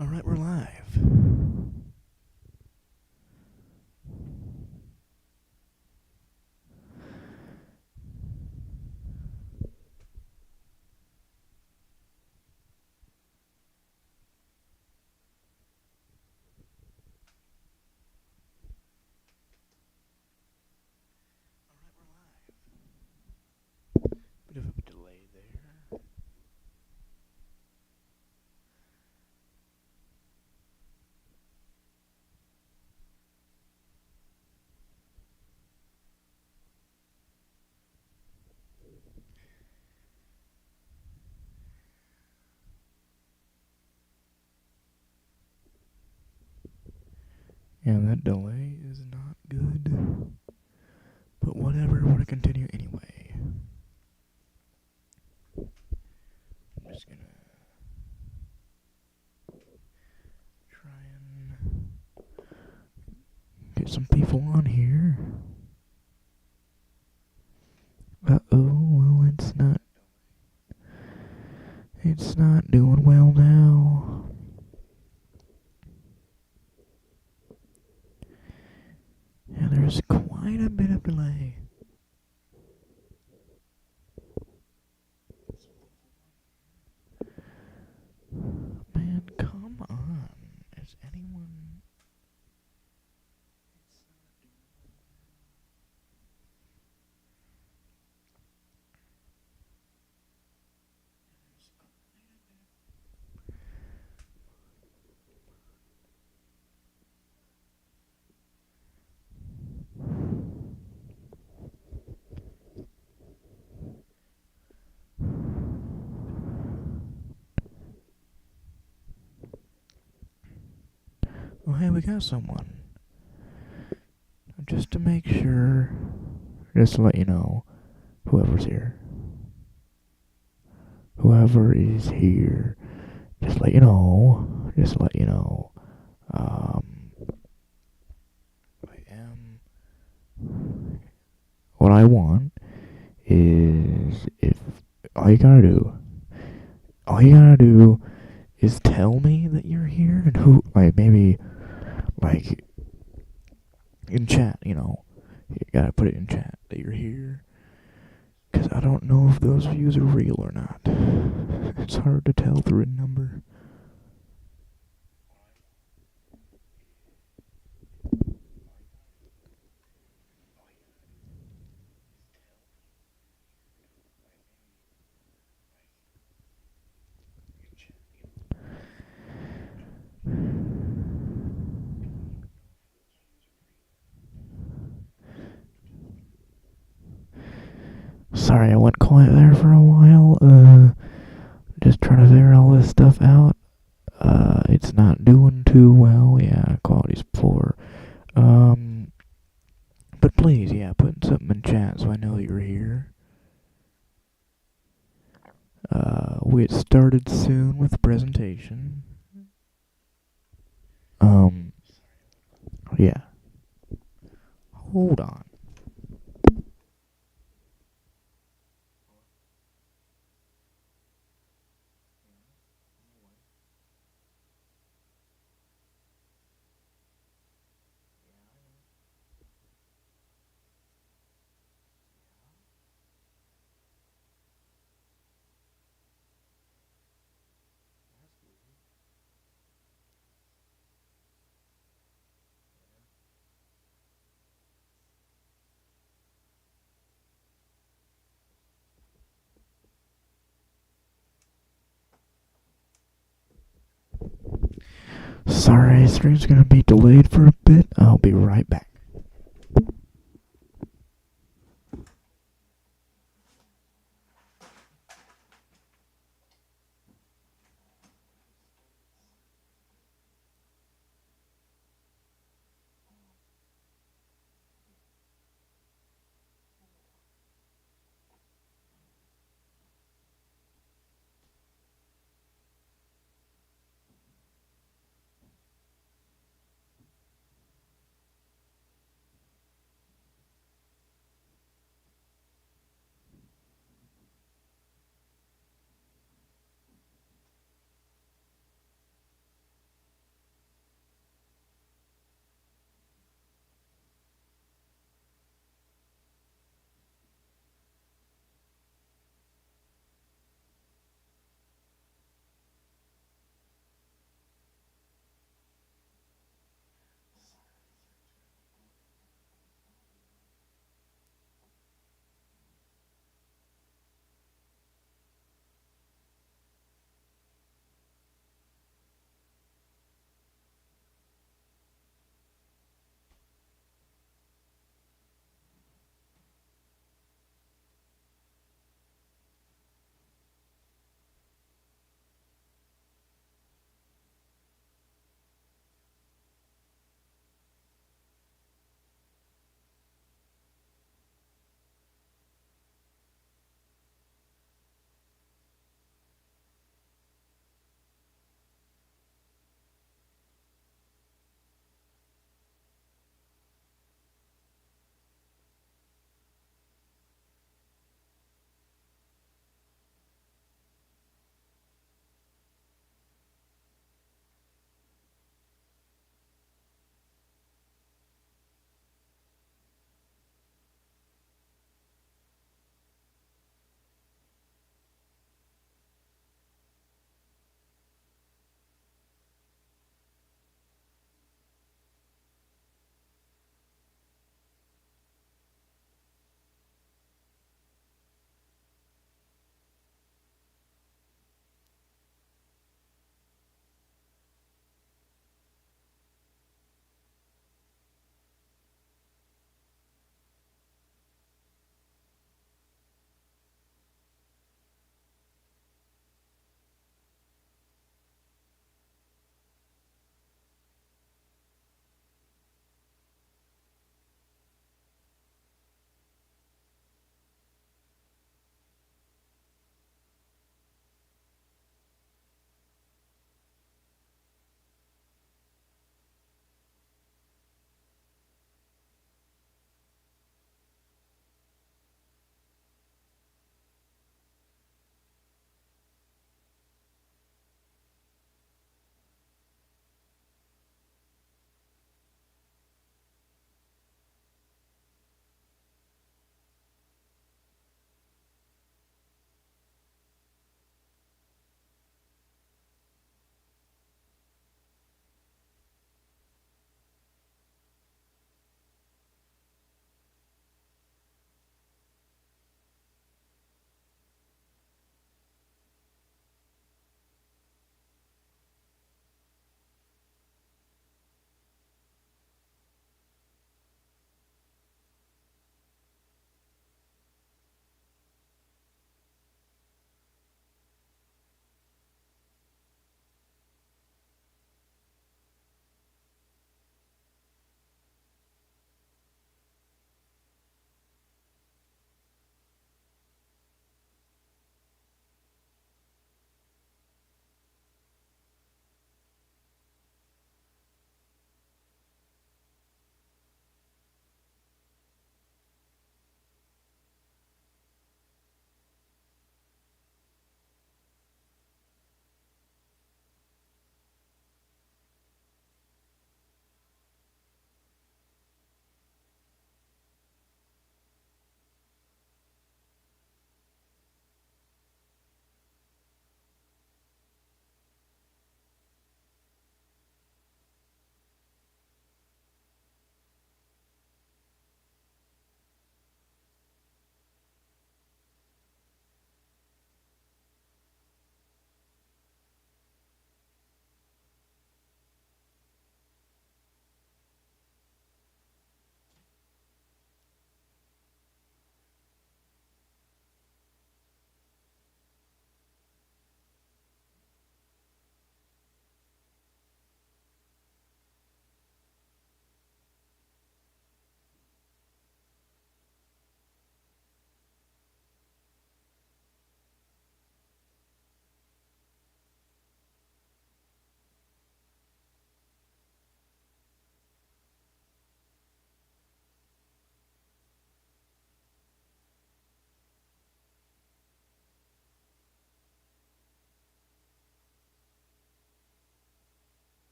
Alright, we're live. Bit of a delay there. Yeah, that delay is not good. But whatever, we're gonna continue anyway. I'm just gonna try and get some people on here. Well, it's not doing well now. Yeah, there's quite a bit of delay. Man, come on. Is anyone... Oh, hey, we got someone. Just to make sure, just to let you know, whoever's here. Whoever is here, just let you know. I am. What I want is if all you gotta do is tell me that you're here and who, like maybe, like in chat, you gotta put it in chat that you're here. Because I don't know if those views are real or not. It's hard to tell through a number. Sorry, I went quiet there for a while. Just trying to figure all this stuff out. It's not doing too well. Yeah, quality's poor. But please, yeah, put something in chat so I know you're here. We get started soon with the presentation. Yeah. Hold on. Sorry, stream's gonna be delayed for a bit. I'll be right back.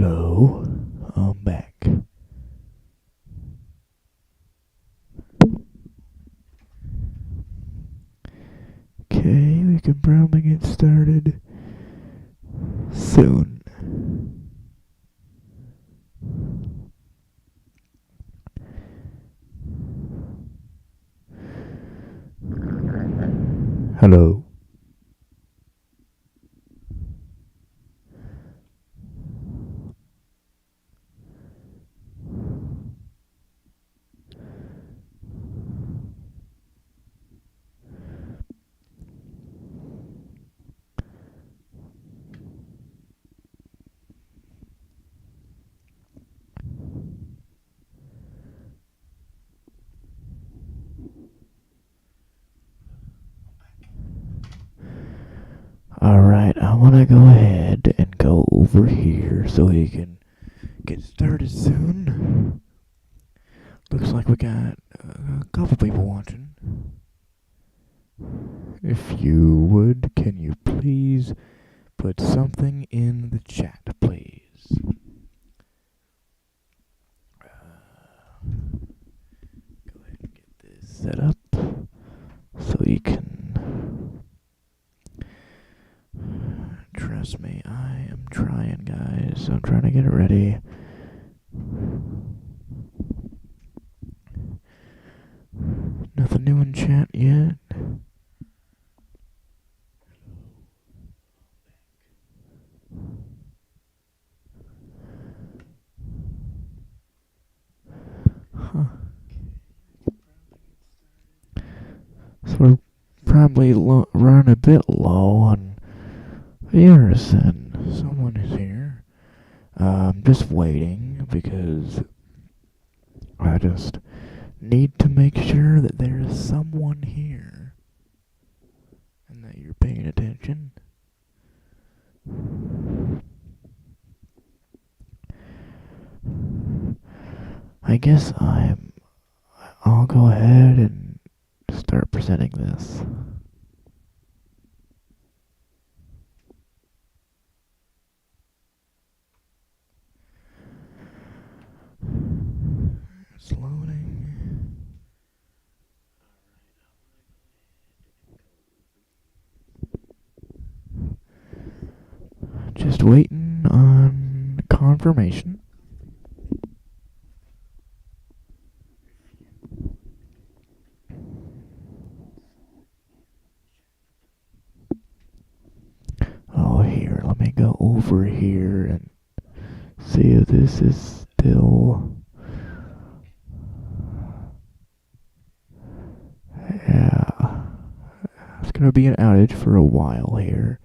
Hello, I'm back. Okay, we can probably get started soon. Hello. Alright, I want to go ahead and go over here so we can get started soon. Looks like we got a couple people watching. If you would, can you please put something in the chat, please? Go ahead and get this set up so you can. Trust me, I am trying, guys. I'm trying to get it ready. Nothing new in chat yet. Huh. So we're probably run a bit low on viewers, and someone is here. I'm just waiting because I just need to make sure that there is someone here and that you're paying attention. I guess I'll go ahead and start presenting this. It's loading. Just waiting on confirmation. Oh, here, let me go over here and see if this is still. Yeah. It's gonna be an outage for a while here.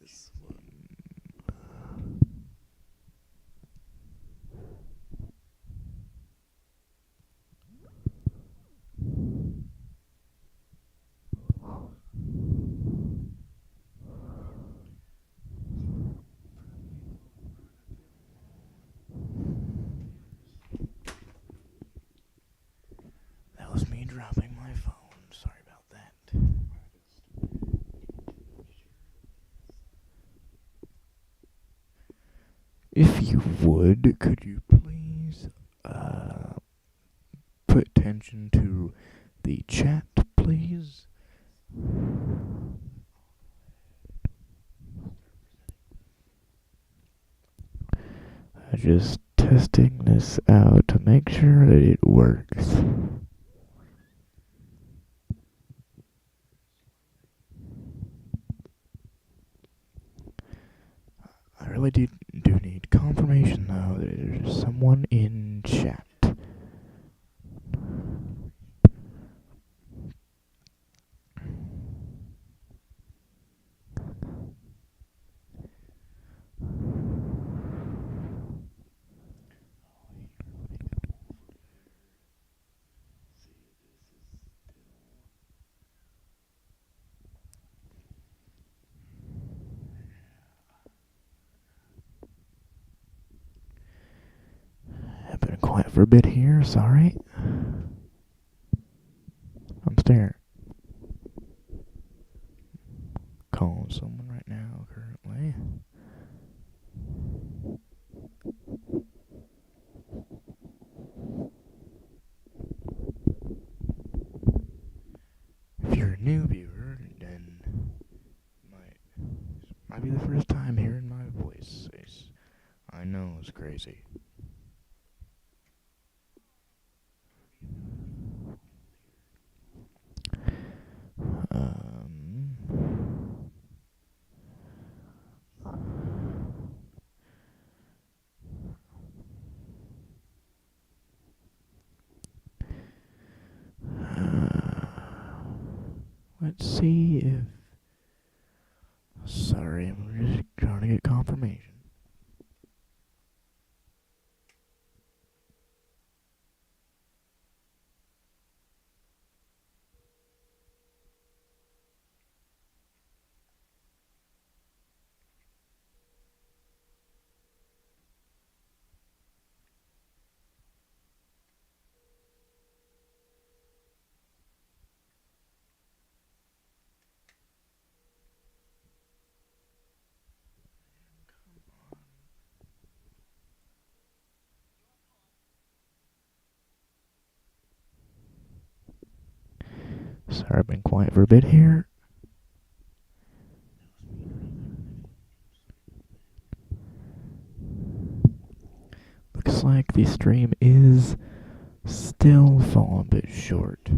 This one. That was me dropping my phone. Sorry about that. If you would, could you please put attention to the chat, please? Just testing this out to make sure that it works. I really do need confirmation, though, that there's someone in chat. I've been quiet for a bit here, sorry. I'm staring. new viewer, then might be the first time hearing my voice. I know it's crazy. Let's see if. Sorry, I'm just trying to get confirmation. Sorry, I've been quiet for a bit here. Looks like the stream is still falling a bit short.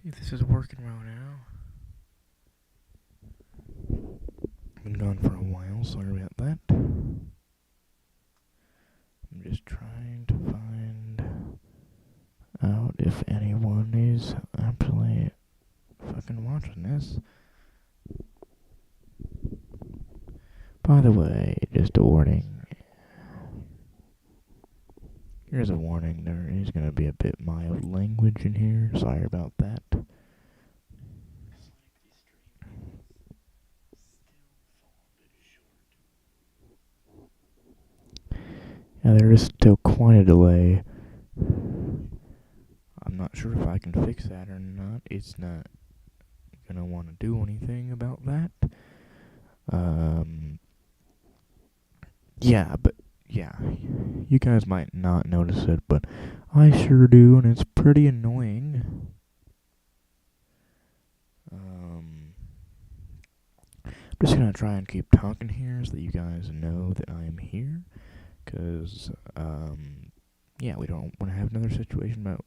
See if this is working well now. Been gone for a while, sorry about that. I'm just trying to find out if anyone is actually fucking watching this. By the way, just a warning. Here's a warning, there is going to be a bit mild language in here. Sorry about that. Yeah, there is still quite a delay. I'm not sure if I can fix that or not. It's not going to want to do anything about that. Yeah, but yeah, you guys might not notice it, but I sure do, and it's pretty annoying. I'm just gonna try and keep talking here so that you guys know that I am here, cause yeah, we don't want to have another situation about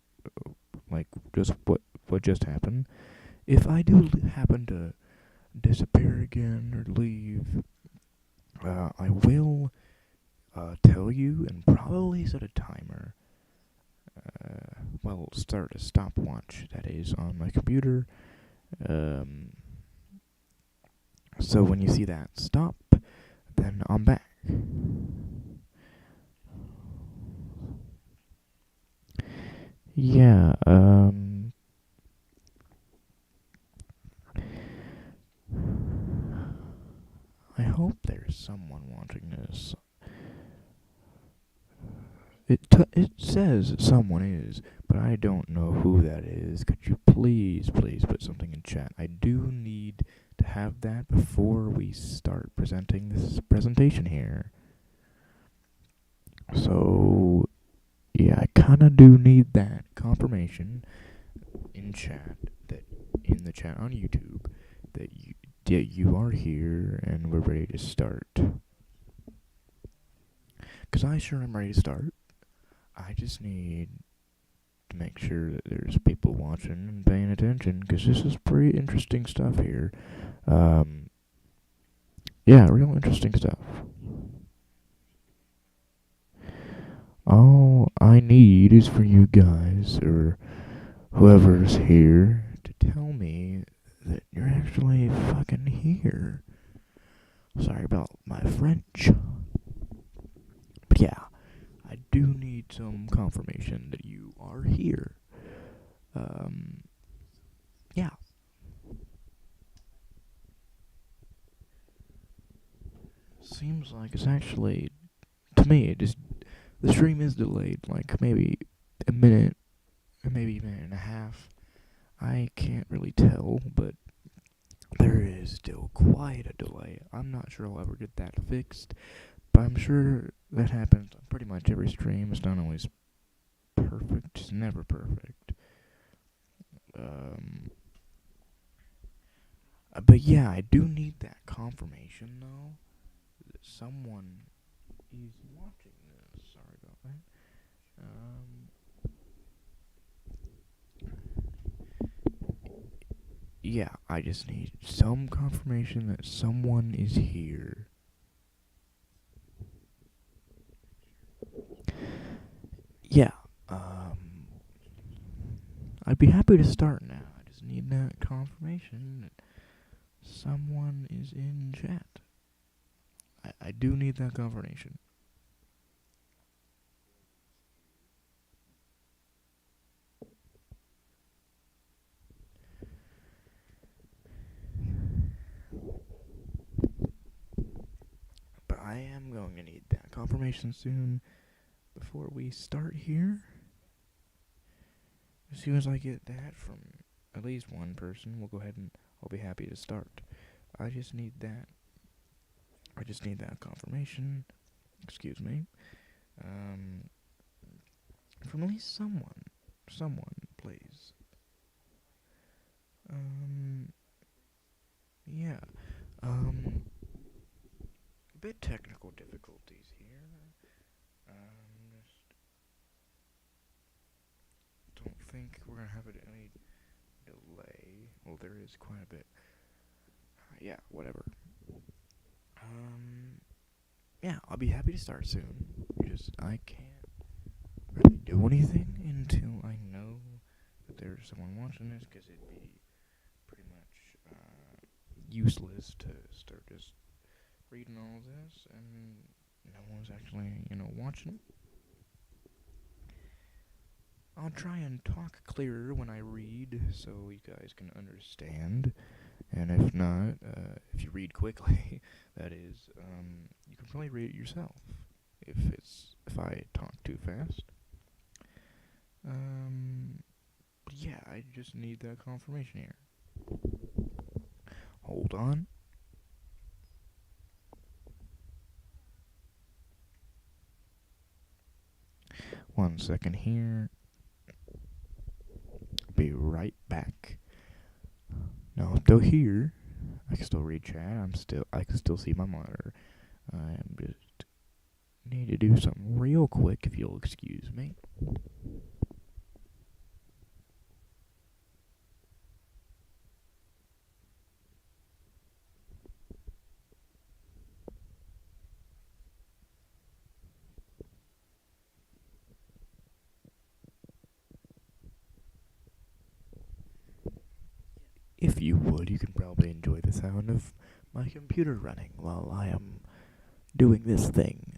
like just what just happened. If I do happen to disappear again or leave, I will tell you and probably set a timer. Well, start a stopwatch, that is, on my computer. So when you see that stop, then I'm back. Yeah, I hope there's someone watching this. It says someone is, but I don't know who that is. Could you please put something in chat? I do need to have that before we start presenting this presentation here. So, yeah, I kinda do need that confirmation in chat, that in the chat on YouTube, that you are here and we're ready to start. 'Cause I sure am ready to start. I just need to make sure that there's people watching and paying attention, because this is pretty interesting stuff here. Yeah, real interesting stuff. All I need is for you guys, or whoever's here, to tell me that you're actually fucking here. Sorry about my French. But yeah, I do need some confirmation that you are here. Yeah. Seems like it's actually, to me, the stream is delayed, like maybe a minute, or maybe a minute and a half. I can't really tell, but there is still quite a delay. I'm not sure I'll ever get that fixed, but I'm sure that happens on pretty much every stream. It's not always perfect, it's never perfect. Um, but yeah, I do need that confirmation though that someone is watching this. Sorry about that. Yeah, I just need some confirmation that someone is here. Yeah, I'd be happy to start now. I just need that confirmation that someone is in chat. I do need that confirmation. But I am going to need that confirmation soon before we start here. As soon as I get that from at least one person, we'll go ahead and I'll be happy to start. I just need that. I just need that confirmation. Excuse me. From at least someone. Someone, please. Yeah. A bit technical difficulties here. Just don't think we're gonna have any delay. Well, there is quite a bit. Yeah, whatever. Yeah, I'll be happy to start soon. I can't really do anything until I know that there's someone watching this, because it'd be pretty much useless to start just reading all this and no one's actually, watching it. I'll try and talk clearer when I read so you guys can understand. And if not, if you read quickly, that is, you can probably read it yourself if I talk too fast. Yeah, I just need that confirmation here. Hold on. One second here. Be right back. No, I'm still here. I can still read chat. I can still see my monitor. I just need to do something real quick, if you'll excuse me. If you would, you can probably enjoy the sound of my computer running while I am doing this thing.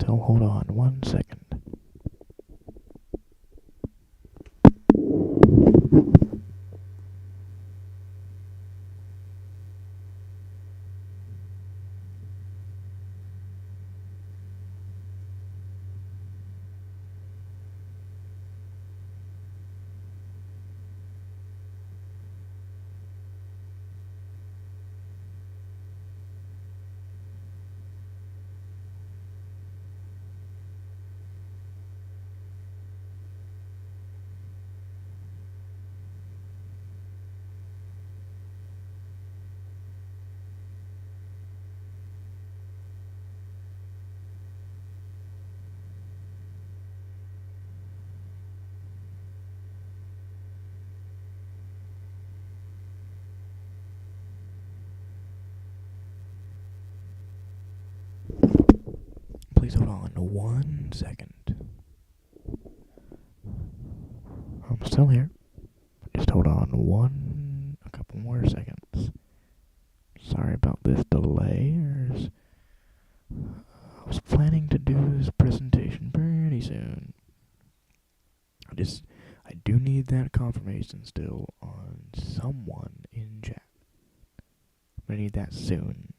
so hold on 1 second. Please hold on 1 second. I'm still here. Just hold on a couple more seconds. Sorry about this delay. I was planning to do this presentation pretty soon. I do need that confirmation still on someone in chat. I need that soon.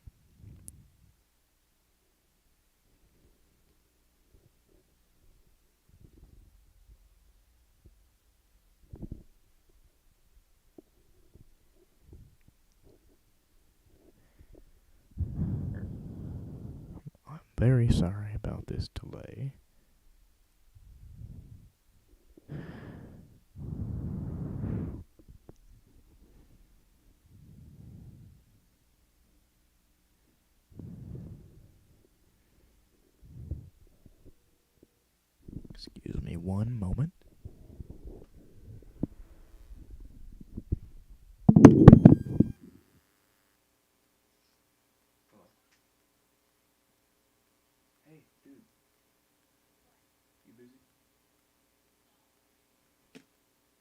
I'm very sorry about this delay. Excuse me 1 moment. Hello. Hey, dude. You busy?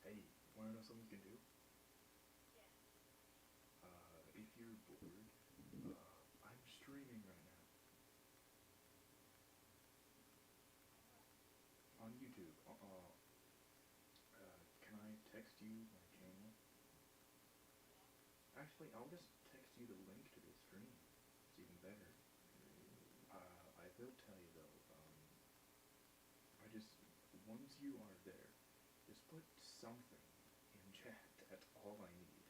Hey, wanna know something you can do? If you're bored, I'm streaming right now on YouTube. Can I text you my channel? Actually, I'll just text you the link to the stream. It's even better. I will tell you though, once you are there, just put something in chat. That's all I need.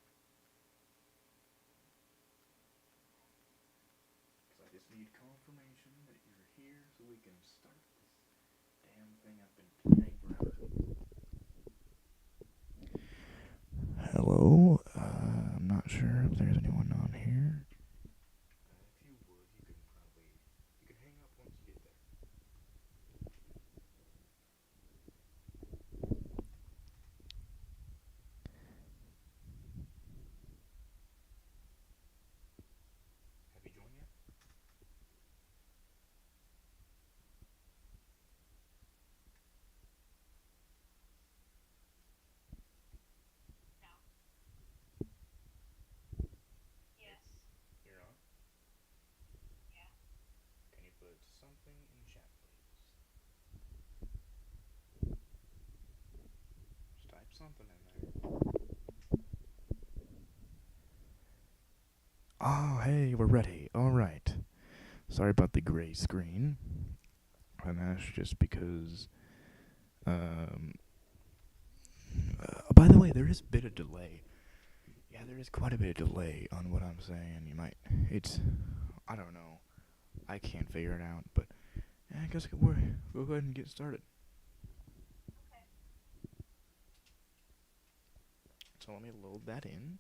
Because I just need confirmation that you're here so we can start this damn thing I've been planning forever. Hello, I'm not sure if there's anyone on here. If you would, you can hang up once you get there. Have you joined yet? You're on? Can you put something in chat, please? Just type something in there. Oh, hey, we're ready. Alright. Sorry about the gray screen. And that's just because, by the way, there is a bit of delay. Yeah, there is quite a bit of delay on what I'm saying. I don't know. I can't figure it out, but yeah, I guess we'll go ahead and get started. So let me load that in.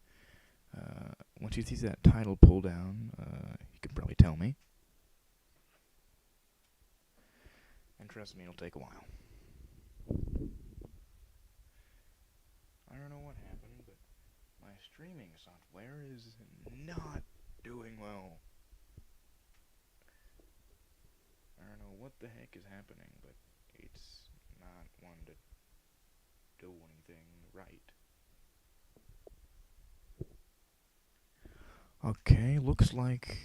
Once you see that title pull down, you can probably tell me. And trust me, it'll take a while. I don't know what happened, but my streaming software is not doing well. I don't know what the heck is happening, but it's not one to do anything right. Okay, looks like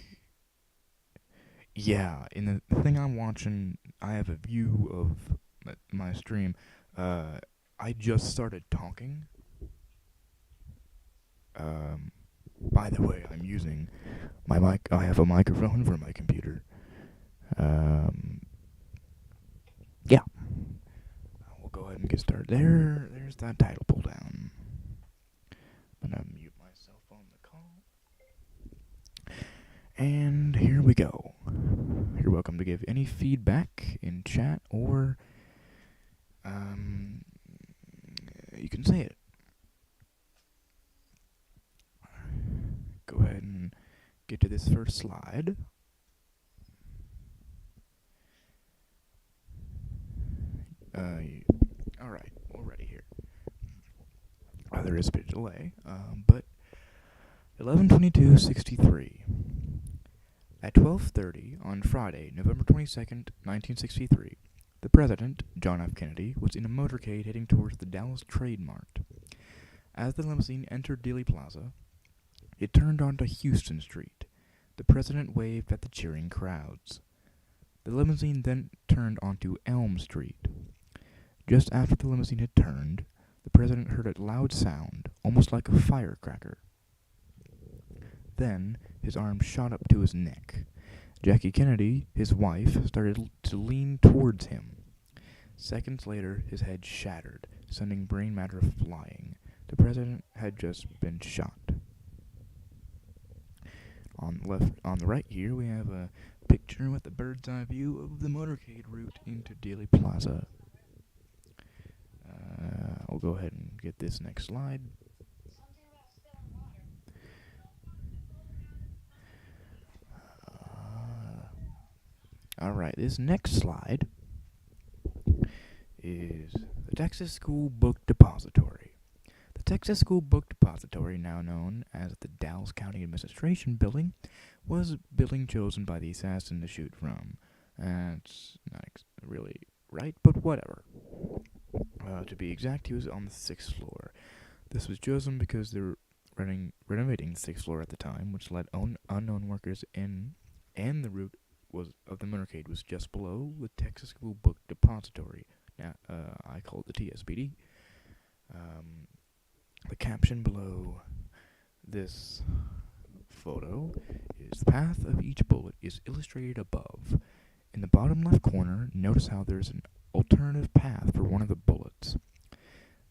Yeah, in the thing I'm watching, I have a view of my stream. I just started talking. Um, by the way, I'm using my mic. I have a microphone for my computer. Um, yeah, we'll go ahead and get started. There's that title pull down. I'm gonna mute myself on the call. And here we go. You're welcome to give any feedback in chat or you can say it. Go ahead and get to this first slide. Alright, we're ready here. There is a bit of delay, but 11/22/63. At 12:30 on Friday, November 22nd, 1963, the President, John F. Kennedy, was in a motorcade heading towards the Dallas Trade Mart. As the limousine entered Dealey Plaza, it turned onto Houston Street. The President waved at the cheering crowds. The limousine then turned onto Elm Street. Just after the limousine had turned, the President heard a loud sound, almost like a firecracker. Then, his arm shot up to his neck. Jackie Kennedy, his wife, started to lean towards him. Seconds later, his head shattered, sending brain matter flying. The President had just been shot. On the right here, we have a picture with a bird's eye view of the motorcade route into Dealey Plaza. I'll go ahead and get this next slide. Alright, this next slide is the Texas School Book Depository. The Texas School Book Depository, now known as the Dallas County Administration Building, was a building chosen by the assassin to shoot from. That's not really right, but whatever. To be exact, he was on the 6th floor. This was chosen because they were renovating the 6th floor at the time, which let unknown workers in, and the route of the motorcade was just below the Texas School Book Depository. Now, I call it the TSBD. The caption below this photo is the path of each bullet is illustrated above. In the bottom left corner, notice how there's an alternative path for one of the bullets.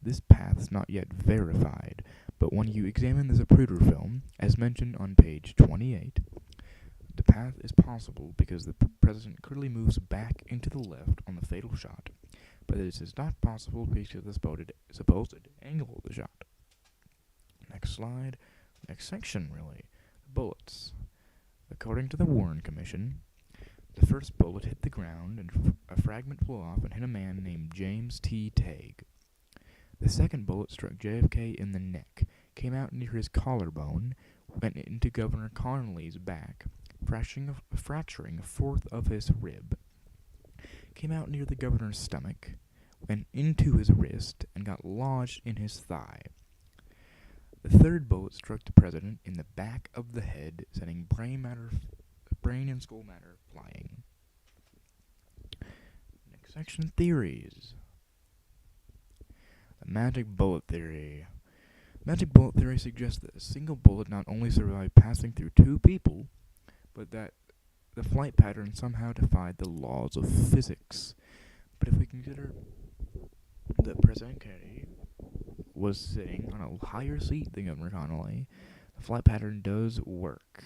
This path is not yet verified, but when you examine the Zapruder film, as mentioned on page 28, the path is possible because the President clearly moves back into the left on the fatal shot, but this is not possible because of the supposed angle of the shot. Next slide. Next section, really. Bullets. According to the Warren Commission, the first bullet hit the ground and a fragment flew off and hit a man named James T. Tague. The second bullet struck JFK in the neck, came out near his collarbone, went into Governor Connolly's back, fracturing a fourth of his rib, came out near the governor's stomach, went into his wrist, and got lodged in his thigh. The third bullet struck the President in the back of the head, sending brain and skull matter flying. Next section, theories. The magic bullet theory. Magic bullet theory suggests that a single bullet not only survived passing through two people, but that the flight pattern somehow defied the laws of physics. But if we consider that President Kennedy was sitting on a higher seat than Governor Connolly, the flight pattern does work.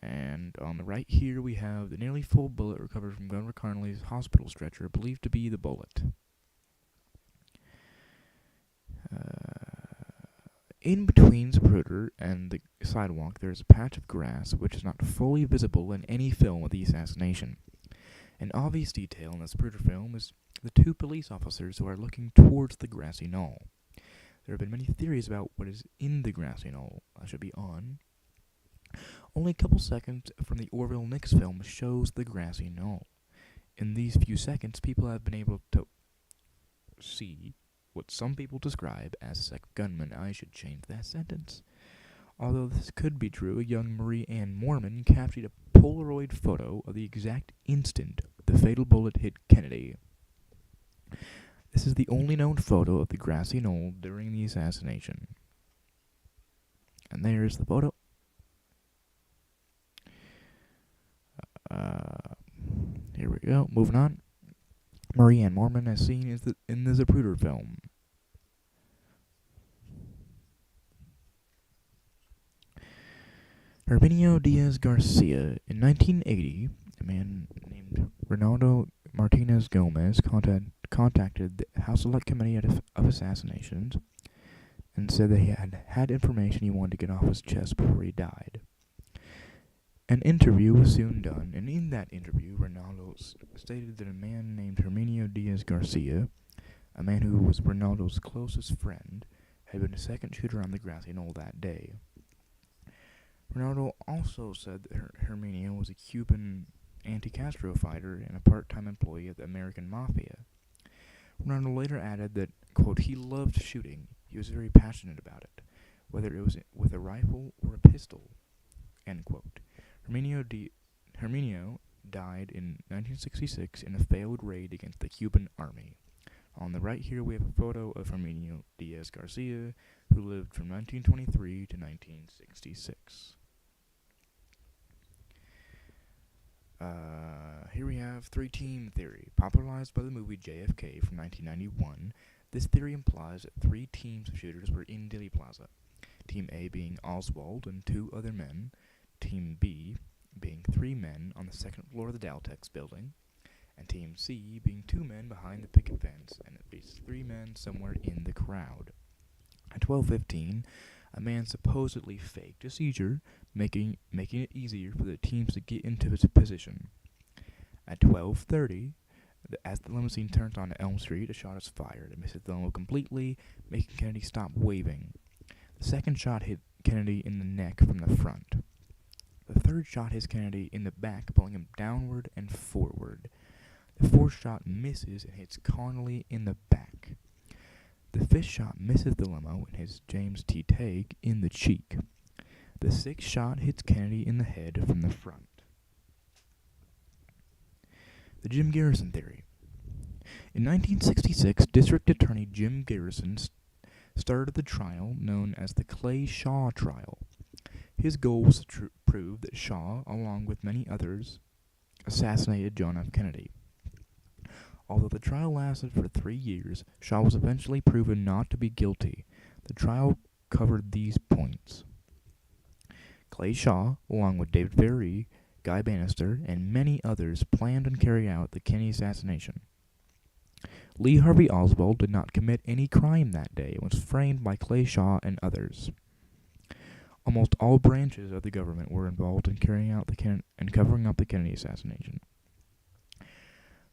And on the right here we have the nearly full bullet recovered from Governor Connolly's hospital stretcher, believed to be the bullet. In between Zapruder and the sidewalk there is a patch of grass which is not fully visible in any film of the assassination. An obvious detail in the Zapruder film is the two police officers who are looking towards the grassy knoll. There have been many theories about what is in the grassy knoll. I should be on. Only a couple seconds from the Orville Nix film shows the grassy knoll. In these few seconds, people have been able to see what some people describe as a second gunman. I should change that sentence. Although this could be true, a young Marie Ann Mormon captured Polaroid photo of the exact instant the fatal bullet hit Kennedy. This is the only known photo of the grassy knoll during the assassination. And there's the photo. Here we go. Moving on. Marie Ann Moorman as seen in the Zapruder film. Herminio Diaz Garcia. In 1980, a man named Ronaldo Martinez Gomez contacted the House Select Committee of Assassinations and said that he had information he wanted to get off his chest before he died. An interview was soon done, and in that interview, Ronaldo stated that a man named Herminio Diaz Garcia, a man who was Ronaldo's closest friend, had been a second shooter on the grassy knoll that day. Ronaldo also said that Herminio was a Cuban anti-Castro fighter and a part-time employee of the American Mafia. Ronaldo later added that, quote, he loved shooting. He was very passionate about it, whether it was with a rifle or a pistol, end quote. Herminio died in 1966 in a failed raid against the Cuban army. On the right here we have a photo of Herminio Diaz Garcia, who lived from 1923 to 1966. Here we have three-team theory, popularized by the movie JFK from 1991. This theory implies that three teams of shooters were in Dealey Plaza, Team A being Oswald and two other men, Team B being three men on the second floor of the Daltex building, and Team C being two men behind the picket fence, and at least three men somewhere in the crowd. At 12:15, a man supposedly faked a seizure, making it easier for the teams to get into its position. At 12:30, as the limousine turns onto Elm Street, a shot is fired. It misses the limo completely, making Kennedy stop waving. The second shot hit Kennedy in the neck from the front. The third shot hits Kennedy in the back, pulling him downward and forward. The fourth shot misses and hits Connolly in the back. The fifth shot misses the limo and hits James T. Tague in the cheek. The sixth shot hits Kennedy in the head from the front. The Jim Garrison theory. In 1966, District Attorney Jim Garrison started the trial known as the Clay Shaw trial. His goal was to prove that Shaw, along with many others, assassinated John F. Kennedy. Although the trial lasted for 3 years, Shaw was eventually proven not to be guilty. The trial covered these points. Clay Shaw, along with David Ferrie, Guy Bannister, and many others, planned and carried out the Kennedy assassination. Lee Harvey Oswald did not commit any crime that day and was framed by Clay Shaw and others. Almost all branches of the government were involved in carrying out and covering up the Kennedy assassination.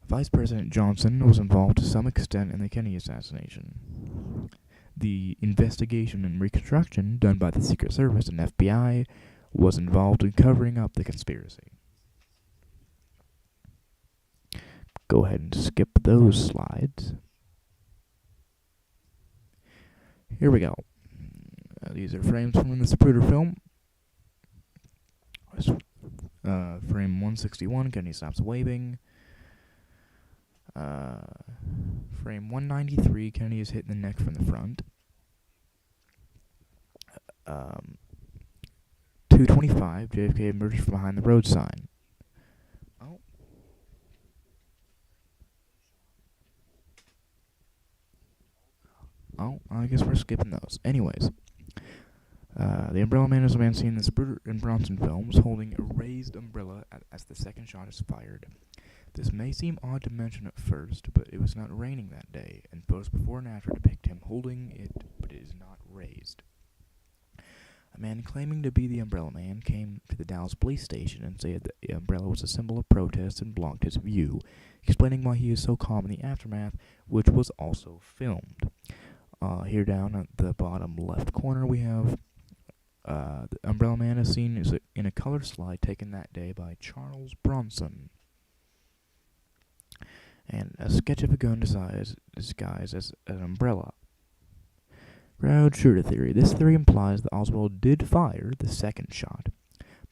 Vice President Johnson was involved to some extent in the Kennedy assassination. The investigation and reconstruction done by the Secret Service and FBI was involved in covering up the conspiracy. Go ahead and skip those slides. Here we go. These are frames from the Zapruder film. Frame 161, Kennedy stops waving. Frame 193, Kennedy is hit in the neck from the front. 225, JFK emerges from behind the road sign. Oh, I guess we're skipping those. Anyways, the Umbrella Man is a man seen in the Zapruder and Bronson films holding a raised umbrella as the second shot is fired. This may seem odd to mention at first, but it was not raining that day, and photos before and after depict him holding it, but it is not raised. A man claiming to be the Umbrella Man came to the Dallas police station and said that the umbrella was a symbol of protest and blocked his view, explaining why he is so calm in the aftermath, which was also filmed. Here down at the bottom left corner we have the Umbrella Man is seen in a color slide taken that day by Charles Bronson. And a sketch of a gun disguised as an umbrella. Crowd shooter theory. This theory implies that Oswald did fire the second shot,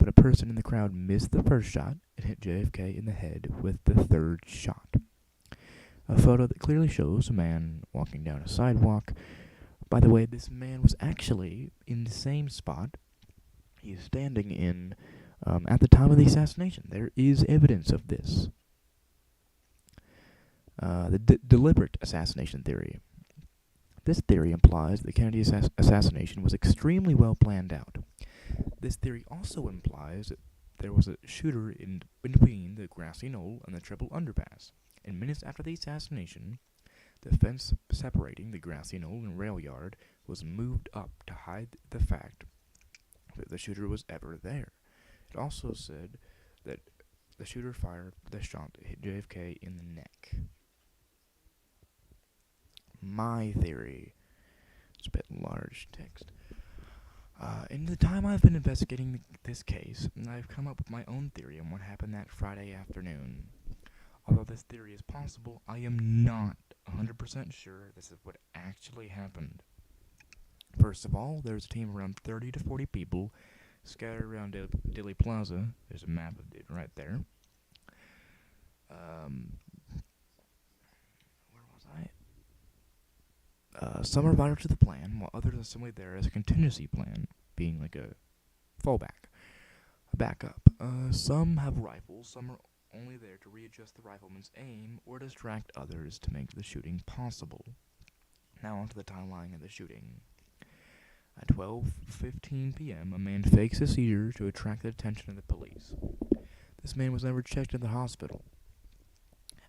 but a person in the crowd missed the first shot and hit JFK in the head with the third shot. A photo that clearly shows a man walking down a sidewalk. By the way, this man was actually in the same spot he is standing in at the time of the assassination. There is evidence of this. The deliberate assassination theory. This theory implies the Kennedy assassination was extremely well planned out. This theory also implies that there was a shooter in between the grassy knoll and the triple underpass, and minutes after the assassination, the fence separating the grassy knoll and rail yard was moved up to hide the fact that the shooter was ever there. It also said that the shooter fired the shot that hit JFK in the neck. My theory. It's a bit large text. In the time I've been investigating this case, I've come up with my own theory on what happened that Friday afternoon. Although this theory is possible, I am not 100% sure this is what actually happened. First of all, there's a team of around 30 to 40 people scattered around Dealey Plaza. There's a map of it right there. Where was I? Some are vital to the plan, while others are simply there as a contingency plan, being like a fallback, a backup. Some have rifles, some are only there to readjust the rifleman's aim or distract others to make the shooting possible. Now onto the timeline of the shooting. At 12:15 p.m., a man fakes a seizure to attract the attention of the police. This man was never checked in the hospital.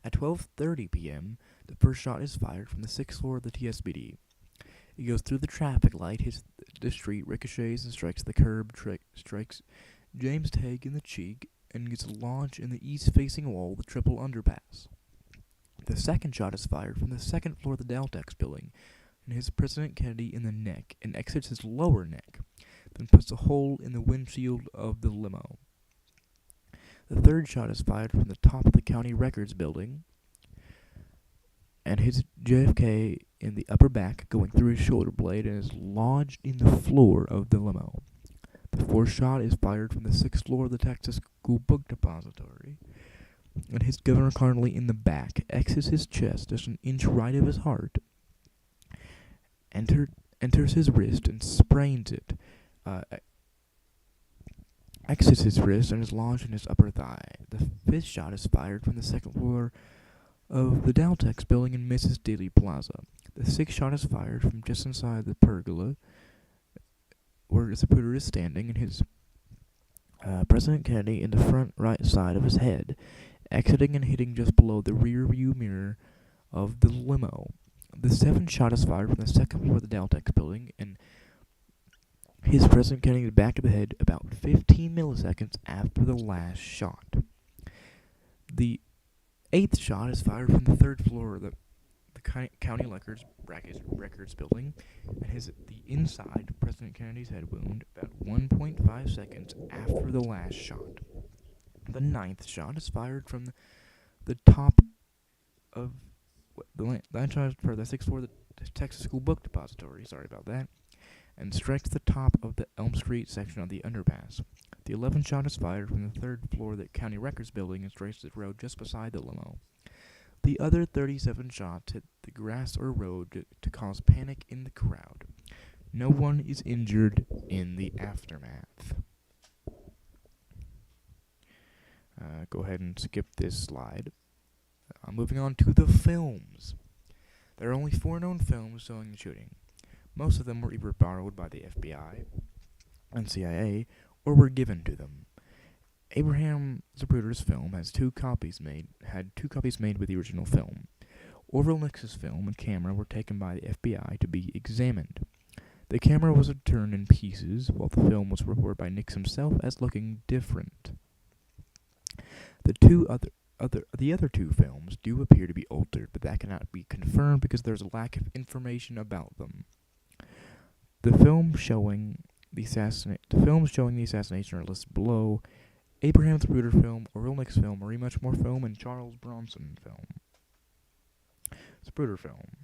At 12:30 p.m., the first shot is fired from the 6th floor of the TSBD. It goes through the traffic light, hits the street, ricochets, and strikes the curb, strikes James Tague in the cheek, and gets lodged in the east-facing wall of the triple underpass. The second shot is fired from the 2nd floor of the Daltex building, and hits President Kennedy in the neck and exits his lower neck, then puts a hole in the windshield of the limo. The third shot is fired from the top of the county records building and hits JFK in the upper back, going through his shoulder blade, and is lodged in the floor of the limo. The fourth shot is fired from the 6th floor of the Texas School Book Depository and hits Governor Connolly in the back, exits his chest just an inch right of his heart, enters his wrist and sprains it, exits his wrist and is lodged in his upper thigh. The fifth shot is fired from the 2nd floor of the Daltex building and misses Dealey Plaza. The sixth shot is fired from just inside the pergola, where Zapruder is standing, and hits President Kennedy in the front right side of his head, exiting and hitting just below the rear view mirror of the limo. The seventh shot is fired from the 2nd floor of the Daltex building and hits President Kennedy in the back of the head about 15 milliseconds after the last shot. The 8th shot is fired from the 3rd floor of the county records building and hits the inside of President Kennedy's head wound about 1.5 seconds after the last shot. The 9th shot is fired from the top of the line shot for the 6th floor of the Texas School Book Depository, sorry about that, and strikes the top of the Elm Street section of the underpass. The 11th shot is fired from the 3rd floor of the county records building and strikes the road just beside the limo. The other 37 shots hit the grass or road to cause panic in the crowd. No one is injured in the aftermath. Go ahead and skip this slide. Moving on to the films. There are only 4 known films showing the shooting. Most of them were either borrowed by the FBI and CIA or were given to them. Abraham Zapruder's film had two copies made with the original film. Orville Nix's film and camera were taken by the FBI to be examined. The camera was returned in pieces, while the film was reported by Nix himself as looking different. The other two films do appear to be altered, but that cannot be confirmed because there's a lack of information about them. The films showing the assassination are listed below: Abraham Zapruder film, Orville Nix film, Marie Muchmore film, and Charles Bronson film. Zapruder film.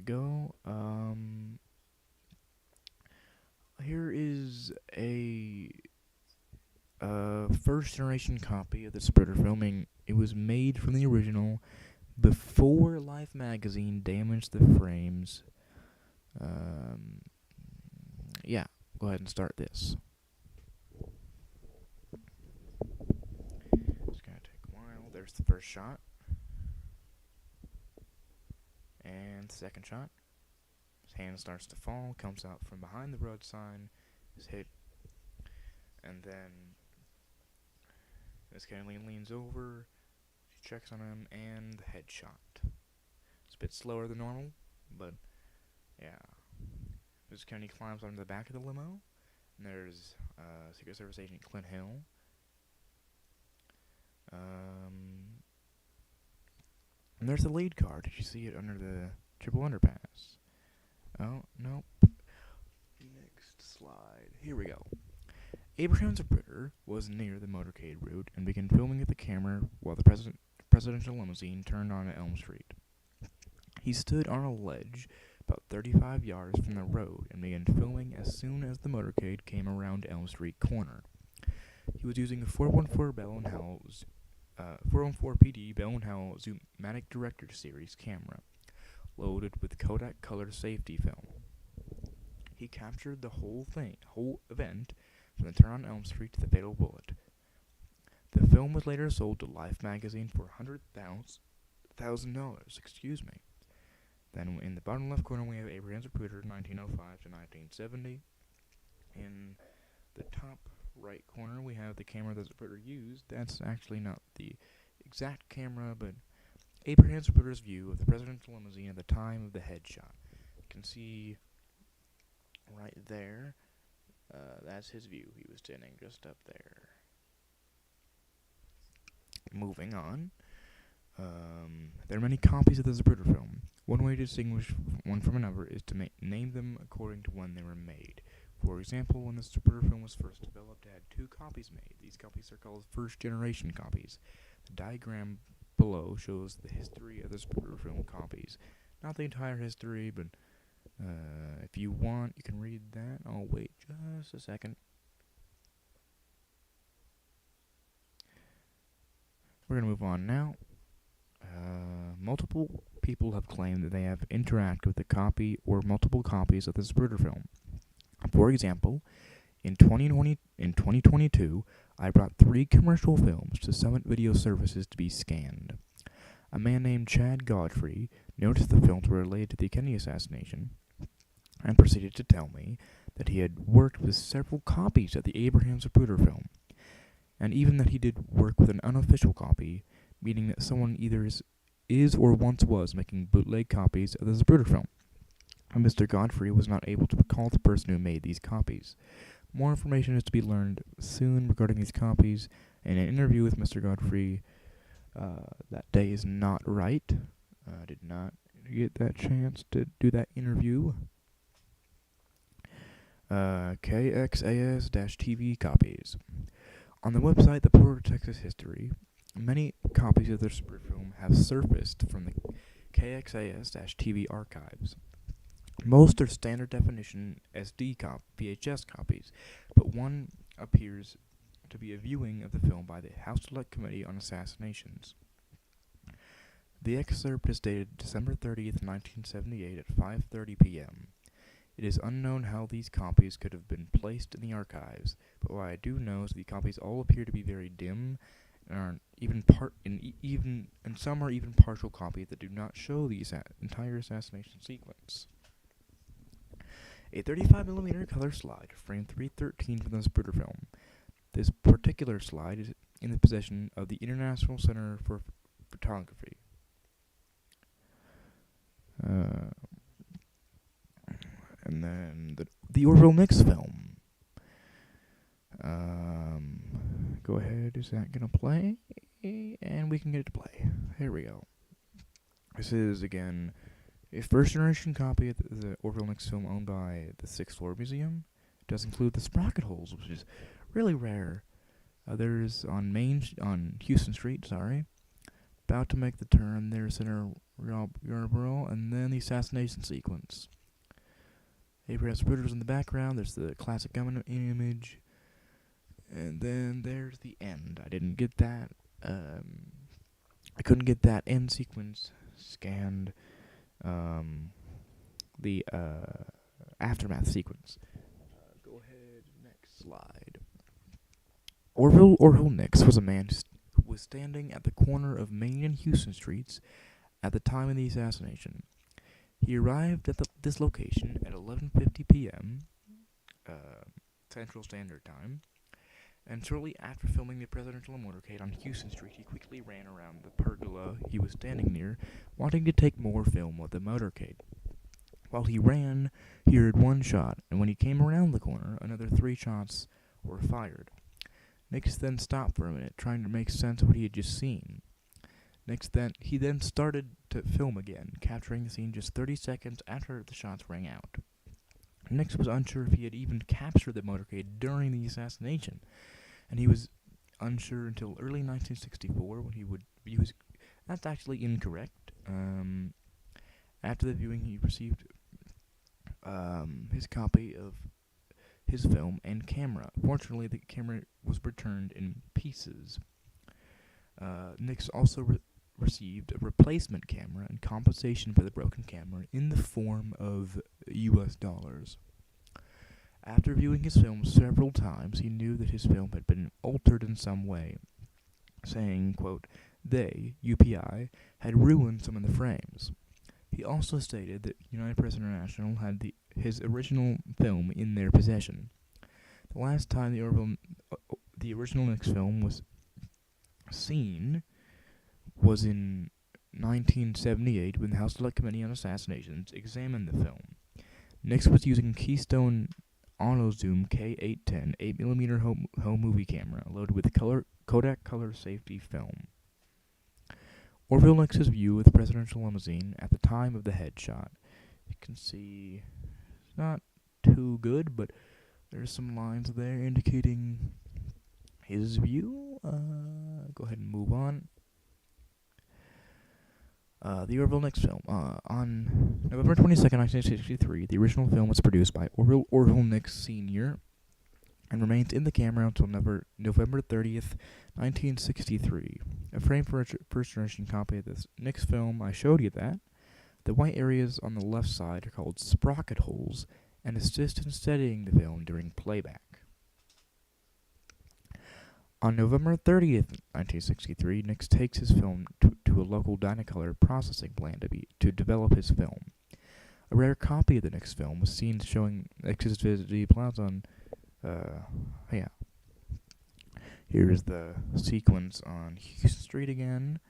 go. Here is a first generation copy of the splitter filming. It was made from the original before Life magazine damaged the frames. Yeah, go ahead and start this. It's gonna take a while. There's the first shot. And the second shot. His hand starts to fall, comes out from behind the road sign, is hit, and then Miss Kennedy leans over, she checks on him, and the headshot. It's a bit slower than normal, but yeah. Miss Kennedy climbs onto the back of the limo, and there's Secret Service Agent Clint Hill. And there's the lead car. Did you see it under the triple underpass? Oh, nope. Next slide. Here we go. Abraham Zapruder was near the motorcade route and began filming with the camera while the presidential limousine turned onto Elm Street. He stood on a ledge about 35 yards from the road and began filming as soon as the motorcade came around Elm Street corner. He was using a 414 Bell & Howell 414 PD Bell & Howell Zoom-matic Director Series camera, loaded with Kodak color safety film. He captured the whole event, from the turn on Elm Street to the fatal bullet. The film was later sold to Life magazine for $100,000. Excuse me. Then in the bottom left corner we have Abraham Zapruder, 1905 to 1970. In the top right corner we have the camera that Zapruder used. That's actually not the exact camera, but Abraham Zapruder's view of the presidential limousine at the time of the headshot. You can see right there, that's his view. He was standing just up there. Moving on, there are many copies of the Zapruder film. One way to distinguish one from another is to name them according to when they were made. For example, when the Zapruder film was first developed, it had 2 copies made. These copies are called first-generation copies. The diagram below shows the history of the Zapruder film copies. Not the entire history, but if you want, you can read that. I'll wait just a second. We're going to move on now. Multiple people have claimed that they have interacted with a copy or multiple copies of the Zapruder film. For example, in 2022, I brought 3 commercial films to Summit Video Services to be scanned. A man named Chad Godfrey noticed the films were related to the Kennedy assassination and proceeded to tell me that he had worked with several copies of the Abraham Zapruder film, and even that he did work with an unofficial copy, meaning that someone either is or once was making bootleg copies of the Zapruder film. Mr. Godfrey was not able to recall the person who made these copies. More information is to be learned soon regarding these copies, and an interview with Mr. Godfrey that day is not right. I did not get that chance to do that interview. KXAS-TV copies. On the website The Porter Texas History, many copies of the Zapruder film have surfaced from the KXAS-TV archives. Most are standard definition SD VHS copies, but one appears to be a viewing of the film by the House Select Committee on Assassinations. The excerpt is dated December 30th, 1978 at 5:30 p.m. It is unknown how these copies could have been placed in the archives, but what I do know is the copies all appear to be very dim and are and some are even partial copies that do not show the entire assassination sequence. A 35mm color slide, frame 313 from the Zapruder film. This particular slide is in the possession of the International Center for Photography. And then the Orville Nix film. Go ahead, is that going to play? And we can get it to play. Here we go. This is, again, a first-generation copy of the Orville Nix film owned by the Sixth Floor Museum. It does include the sprocket holes, which is really rare. There's on Houston Street, About to make the turn, there's Senator Yarborough, and then the assassination sequence. Abraham's Riddler's in the background, there's the classic gun image, and then there's the end. I didn't get that. I couldn't get that end sequence scanned. The aftermath sequence. Go ahead, next slide. Orville Nix was a man who was standing at the corner of Main and Houston Streets at the time of the assassination. He arrived at this location at 11:50 p.m. Central Standard Time, and shortly after filming the presidential motorcade on Houston Street, he quickly ran around the pergola he was standing near, wanting to take more film of the motorcade. While he ran, he heard one shot, and when he came around the corner, another 3 shots were fired. Nix then stopped for a minute, trying to make sense of what he had just seen. He then started to film again, capturing the scene just 30 seconds after the shots rang out. Nix was unsure if he had even captured the motorcade during the assassination, and he was unsure until early 1964 when he would use. That's actually incorrect. After the viewing, he received his copy of his film and camera. Fortunately, the camera was returned in pieces. Nix also received a replacement camera and compensation for the broken camera in the form of US dollars. After viewing his film several times, he knew that his film had been altered in some way, saying, quote, "They, UPI, had ruined some of the frames." He also stated that United Press International had his original film in their possession. The last time the original Nix film was seen was in 1978 when the House Select Committee on Assassinations examined the film. Nix was using Keystone AutoZoom K810 8mm home movie camera loaded with Kodak color safety film. Orville Nix's view of the presidential limousine at the time of the headshot. You can see it's not too good, but there's some lines there indicating his view. Go ahead and move on. The Orville Nix film. On November 22nd, 1963, the original film was produced by Orville Nix Sr. and remains in the camera until November 30th, 1963. A frame for a first-generation copy of this Nix film, I showed you that. The white areas on the left side are called sprocket holes and assist in steadying the film during playback. On November 30th, 1963, Nix takes his film to a local Dynacolor processing plant to develop his film. A rare copy of the Nix film was seen showing Nix's visit to the plaza on Here's the sequence on Houston Street again.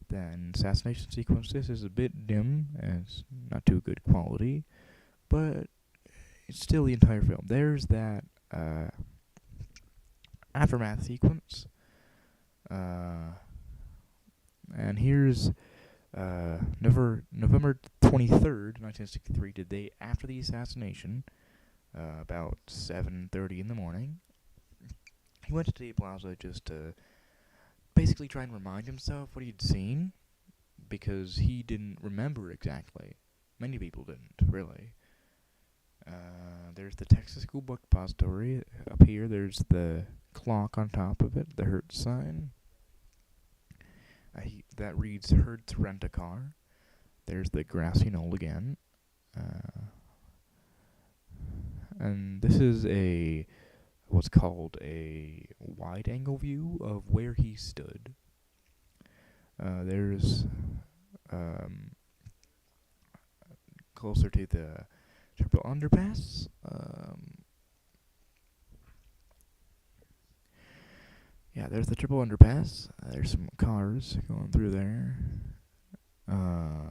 Then assassination sequence. This is a bit dim, and it's not too good quality, but it's still the entire film. There's that aftermath sequence. And here's November 23rd, 1963, the day after the assassination, about 7:30 in the morning. He went to the plaza just to basically try and remind himself what he'd seen, because he didn't remember exactly. Many people didn't, really. There's the Texas School Book Depository up here. There's the clock on top of it, the Hertz sign. That reads Hertz Rent-A-Car. There's the grassy knoll again. And this is what's called a wide-angle view of where he stood. There's closer to the triple underpass. Yeah, there's the triple underpass. There's some cars going through there. We're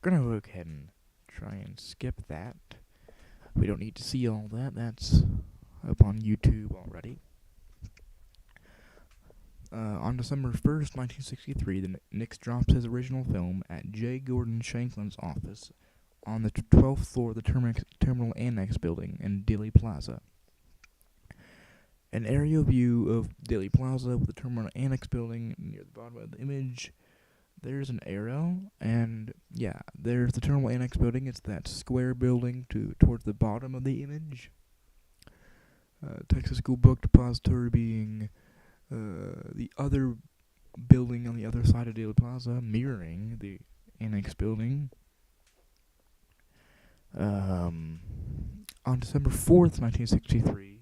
gonna go ahead and try and skip that. We don't need to see all that. That's up on YouTube already. On December 1st, 1963, Nix drops his original film at J. Gordon Shanklin's office on the 12th floor of the Terminal Annex building in Dealey Plaza. An aerial view of Daily Plaza with the Terminal Annex building near the bottom of the image. There's an arrow, and yeah, there's the Terminal Annex building. It's that square building towards the bottom of the image. Texas School Book Depository being the other building on the other side of Daily Plaza, mirroring the Annex building. On December 4th, 1963,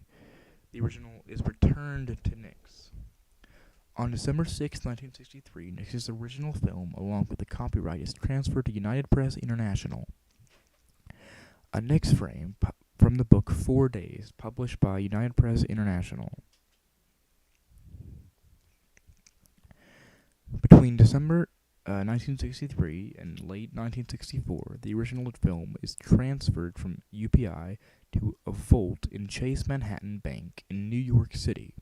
the original is returned to Nix. On December 6, 1963, Nix's original film, along with the copyright, is transferred to United Press International. A Nix frame from the book 4 Days, published by United Press International. Between December 1963 and late 1964, the original film is transferred from UPI to a vault in Chase Manhattan Bank in New York City.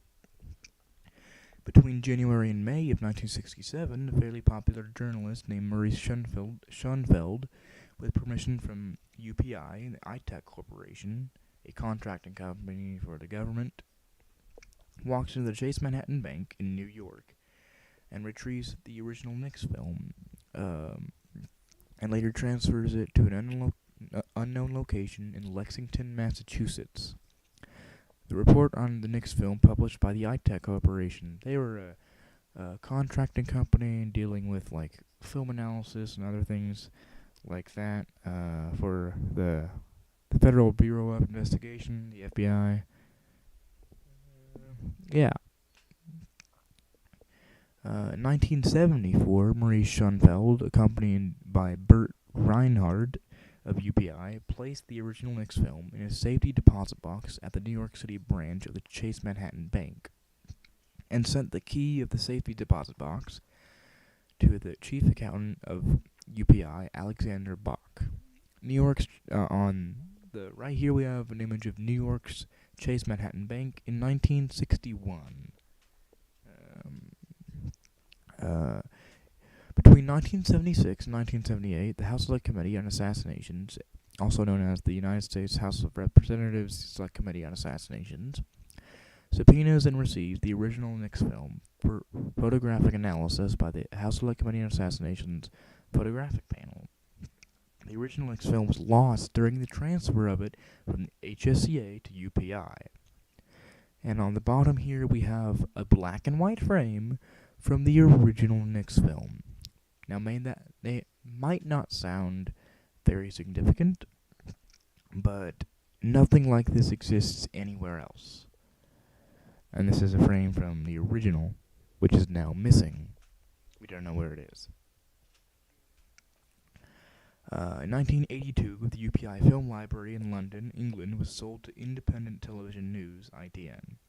Between January and May of 1967, a fairly popular journalist named Maurice Schoenfeld, with permission from UPI and the ITEC Corporation, a contracting company for the government, walks into the Chase Manhattan Bank in New York and retrieves the original Nix film, and later transfers it to an unknown location in Lexington, Massachusetts. The report on the Nix film published by the ITEC Corporation. They were a contracting company dealing with like film analysis and other things like that for the Federal Bureau of Investigation, the FBI. In 1974, Maurice Schoenfeld, accompanied by Bert Reinhard of UPI, placed the original Nix film in a safety deposit box at the New York City branch of the Chase Manhattan Bank, and sent the key of the safety deposit box to the chief accountant of UPI, Alexander Bach. New York's on the right here we have an image of New York's Chase Manhattan Bank in 1961. Between 1976 and 1978, the House Select Committee on Assassinations, also known as the United States House of Representatives Select Committee on Assassinations, subpoenas and receives the original Nix film for photographic analysis by the House Select Committee on Assassinations photographic panel. The original Nix film was lost during the transfer of it from the HSCA to UPI. And on the bottom here we have a black and white frame from the original Nix film. Now, they might not sound very significant, but nothing like this exists anywhere else. And this is a frame from the original, which is now missing. We don't know where it is. In 1982, the UPI Film Library in London, England, was sold to Independent Television News, ITN.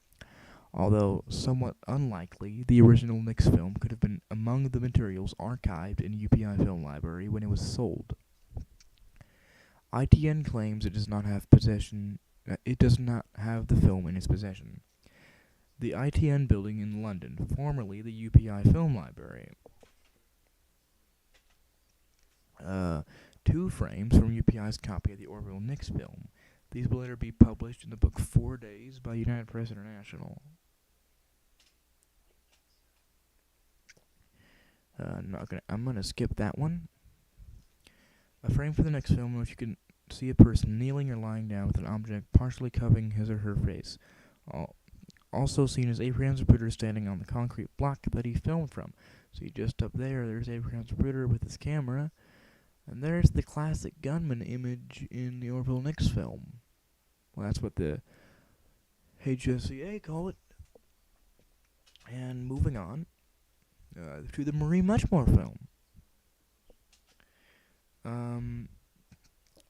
Although somewhat unlikely, the original Nix film could have been among the materials archived in UPI Film Library when it was sold. ITN claims it does not have the film in its possession. The ITN building in London, formerly the UPI Film Library. 2 frames from UPI's copy of the Orville Nix film. These will later be published in the book 4 Days by United Press International. I'm gonna skip that one. A frame for the Nix film in which you can see a person kneeling or lying down with an object partially covering his or her face. Also seen as Abraham Zapruder standing on the concrete block that he filmed from. See, just up there's Abraham Zapruder with his camera. And there's the classic gunman image in the Orville Nix film. Well, that's what the HSCA call it. And moving on to the Marie Muchmore film.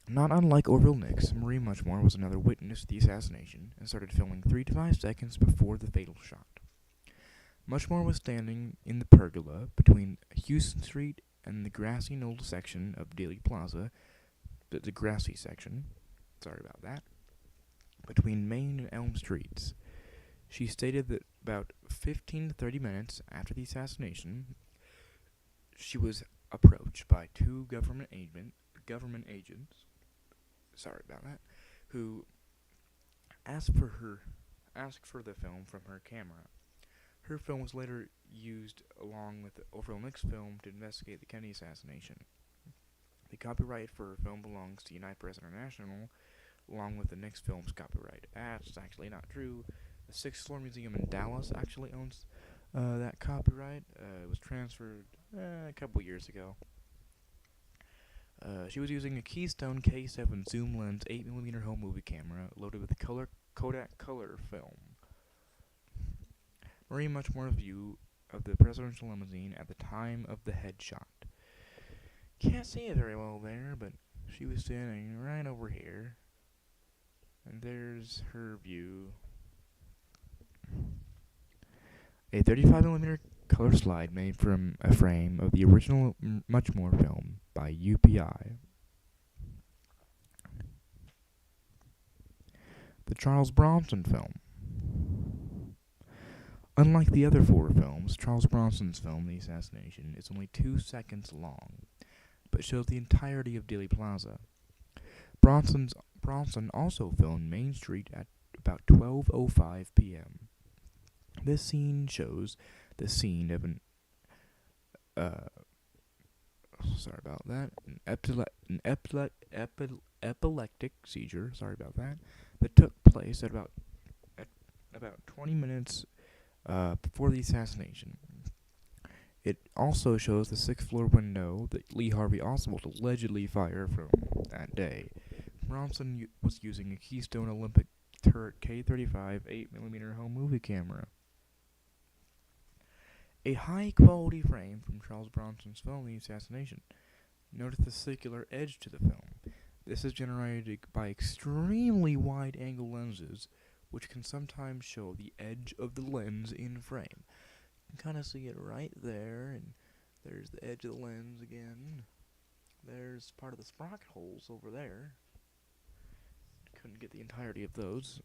Not unlike Orville Nix, Marie Muchmore was another witness to the assassination and started filming 3 to 5 seconds before the fatal shot. Muchmore was standing in the pergola between Houston Street and the grassy knoll section of Daly Plaza, the grassy section, sorry about that, between Main and Elm Streets. She stated that about 15 to 30 minutes after the assassination, she was approached by 2 government agents, sorry about that, who asked for her asked for the film from her camera. Her film was later used along with the Orville Nix film to investigate the Kennedy assassination. The copyright for her film belongs to United Press International, along with the Nix film's copyright. That's actually not true. The Sixth Floor Museum in Dallas actually owns that copyright. It was transferred a couple years ago. She was using a Keystone K7 zoom lens 8mm home movie camera loaded with Kodak color film. Marie Muchmore's view of the presidential limousine at the time of the headshot. Can't see it very well there, but she was standing right over here. And there's her view. A 35mm color slide made from a frame of the original Muchmore film by UPI. The Charles Bronson film. Unlike the other 4 films, Charles Bronson's film, The Assassination, is only 2 seconds long, but shows the entirety of Dealey Plaza. Bronson also filmed Main Street at about 12:05 p.m. This scene shows the scene of an epileptic seizure. That took place at about 20 minutes before the assassination. It also shows the 6th floor window that Lee Harvey Oswald allegedly fired from that day. Bronson was using a Keystone Olympic Turret K35 8mm home movie camera. A high-quality frame from Charles Bronson's film, The Assassination. Notice the circular edge to the film. This is generated by extremely wide-angle lenses, which can sometimes show the edge of the lens in frame. You can kind of see it right there, and there's the edge of the lens again. There's part of the sprocket holes over there. Couldn't get the entirety of those.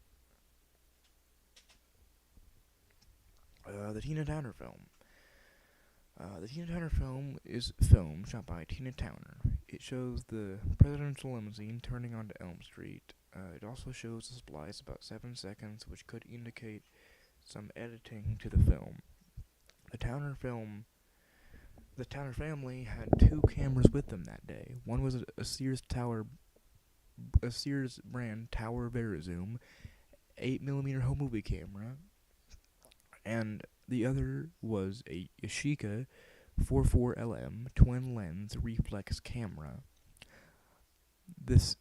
The Tina Towner film. The Tina Towner film is a film shot by Tina Towner. It shows the presidential limousine turning onto Elm Street. It also shows a splice about 7 seconds, which could indicate some editing to the film. The Towner family had 2 cameras with them that day. One was a Sears brand Tower Verizoom 8mm home movie camera, and the other was a Yashica 44LM twin lens reflex camera. The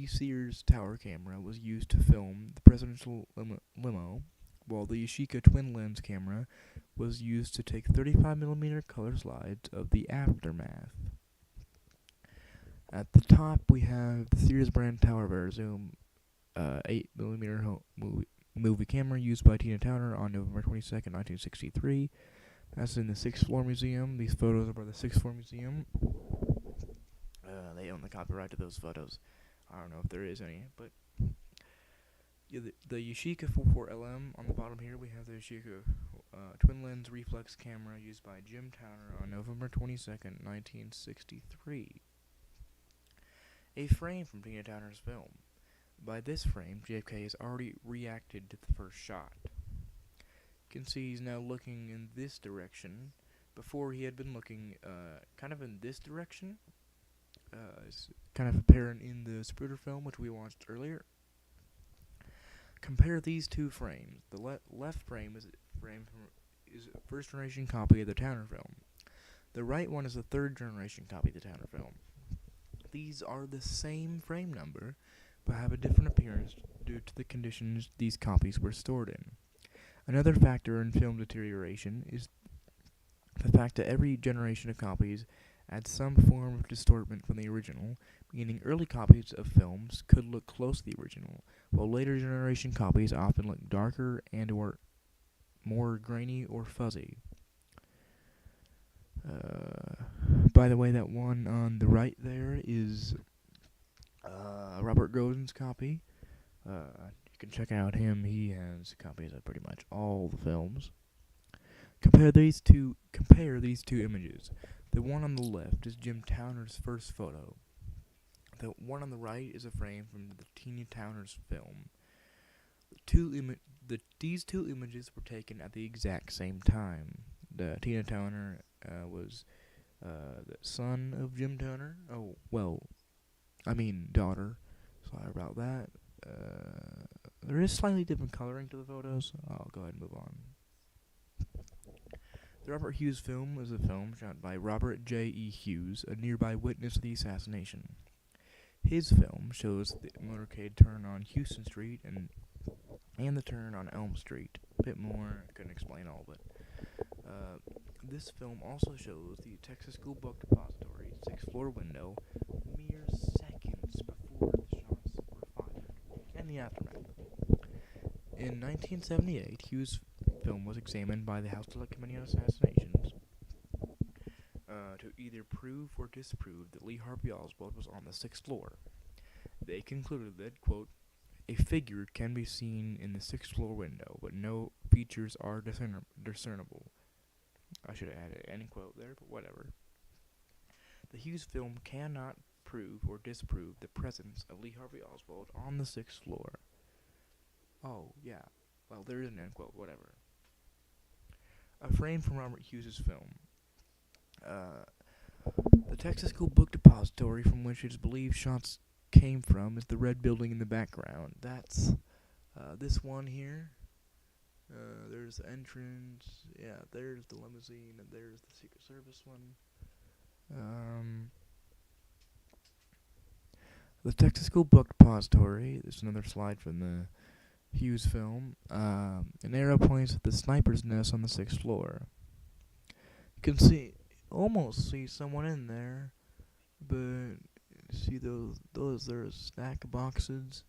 Sears Tower camera was used to film the presidential limo, while the Yashica twin lens camera was used to take 35mm color slides of the aftermath. At the top, we have the Sears brand Tower Verizoom 8mm movie camera used by Tina Towner on November 22nd, 1963. That's in the 6th Floor Museum. These photos are by the 6th Floor Museum. They own the copyright to those photos. I don't know if there is any, but yeah, the Yashica 44LM on the bottom here, we have the Yashica twin lens reflex camera used by Jim Towner on November 22nd, 1963. A frame from Tina Towner's film. By this frame, JFK has already reacted to the first shot. You can see he's now looking in this direction. Before he had been looking kind of in this direction. It's kind of apparent in the Spooter film, which we watched earlier. Compare these 2 frames. The left frame is a first-generation copy of the Towner film. The right one is a third-generation copy of the Towner film. These are the same frame number, but have a different appearance due to the conditions these copies were stored in. Another factor in film deterioration is the fact that every generation of copies adds some form of distortment from the original, meaning early copies of films could look close to the original, while later generation copies often look darker and or more grainy or fuzzy. By the way, that one on the right there is Robert Groden's copy. You can check out him. He has copies of pretty much all the films. Compare these two images. The one on the left is Jim Towner's first photo. The one on the right is a frame from the Tina Towner's film. these two images were taken at the exact same time. Tina Turner was the son of Jim Turner. Oh, well, I mean daughter. Sorry about that. There is slightly different coloring to the photos. I'll go ahead and move on. The Robert Hughes film is a film shot by Robert J.E. Hughes, a nearby witness of the assassination. His film shows the motorcade turn on Houston Street and the turn on Elm Street. A bit more, I couldn't explain all of it. This film also shows the Texas School Book Depository 6th floor window mere seconds before the shots were fired, and the aftermath. In 1978, Hughes' film was examined by the House Select Committee on Assassinations to either prove or disprove that Lee Harvey Oswald was on the 6th floor. They concluded that, quote, a figure can be seen in the 6th floor window, but no features are discernible. I should have added any quote there, but whatever. The Hughes film cannot prove or disprove the presence of Lee Harvey Oswald on the 6th floor. Oh, yeah. Well, there is an end quote, whatever. A frame from Robert Hughes' film. The Texas School Book Depository from which it is believed shots came from is the red building in the background. That's this one here. There's the entrance. Yeah, there's the limousine, and there's the Secret Service one. The Texas School Book Depository. There's another slide from the Hughes film. An arrow points at the sniper's nest on the 6th floor. You can almost see someone in there, but see those there are a stack of boxes.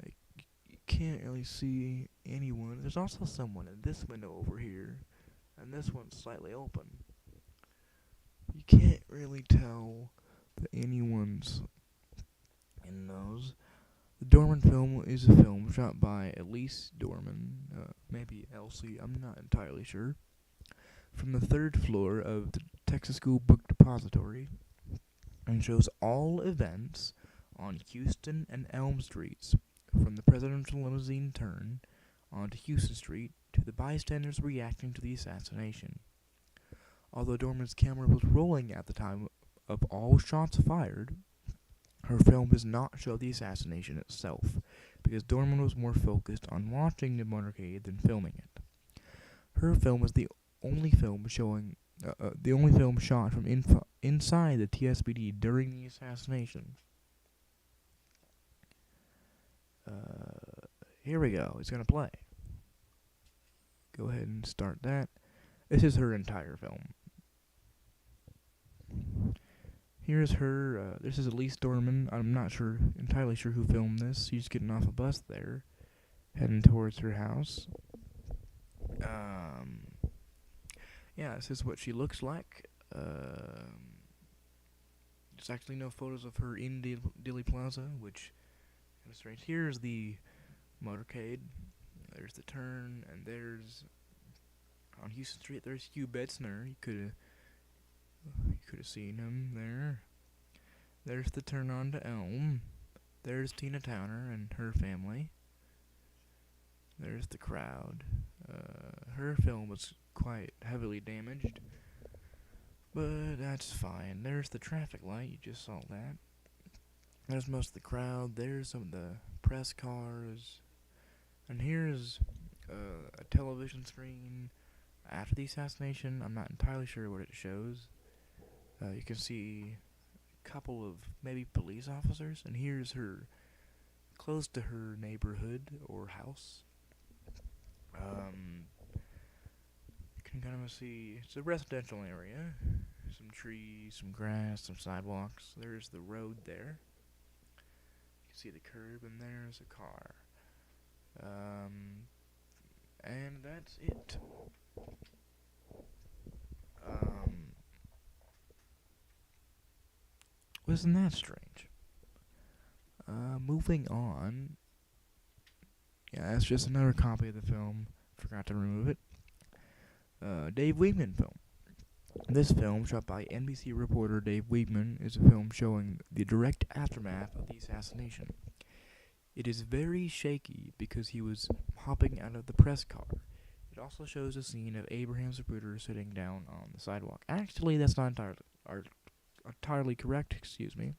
You can't really see anyone. There's also someone in this window over here, and this one's slightly open. You can't really tell that anyone's in those. The Dorman film is a film shot by Elise Dorman, maybe Elsie, I'm not entirely sure, from the 3rd floor of the Texas School Book Depository, and shows all events on Houston and Elm Streets, from the presidential limousine turn onto Houston Street to the bystanders reacting to the assassination. Although Dorman's camera was rolling at the time of all shots fired, her film does not show the assassination itself, because Dorman was more focused on watching the motorcade than filming it. Her film was the only film shot from inside the TSBD during the assassination. Here we go. It's gonna play. Go ahead and start that. This is her entire film. Here's her. This is Elise Dorman. I'm not entirely sure who filmed this. She's getting off a bus there, heading towards her house. Yeah, this is what she looks like. There's actually no photos of her in Dilly Plaza, which is strange. Here's the motorcade. There's the turn, and there's on Houston Street. There's Hugh Betzner. You could have seen him there. There's the turn on to Elm. There's Tina Turner and her family. There's the crowd. Her film was quite heavily damaged, but that's fine. There's the traffic light. You just saw that. There's most of the crowd. There's some of the press cars. And here's a television screen after the assassination. I'm not entirely sure what it shows. You can see a couple of maybe police officers. And here's her, close to her neighborhood or house. You can kind of see, it's a residential area. Some trees, some grass, some sidewalks. There's the road there. You can see the curb, and there's a car. And that's it. Wasn't that strange? Moving on. Yeah, that's just another copy of the film. Forgot to remove it. Dave Weigman film. This film, shot by NBC reporter Dave Weigman, is a film showing the direct aftermath of the assassination. It is very shaky because he was hopping out of the press car. It also shows a scene of Abraham Zapruder sitting down on the sidewalk. Actually, that's not entirely correct, excuse me.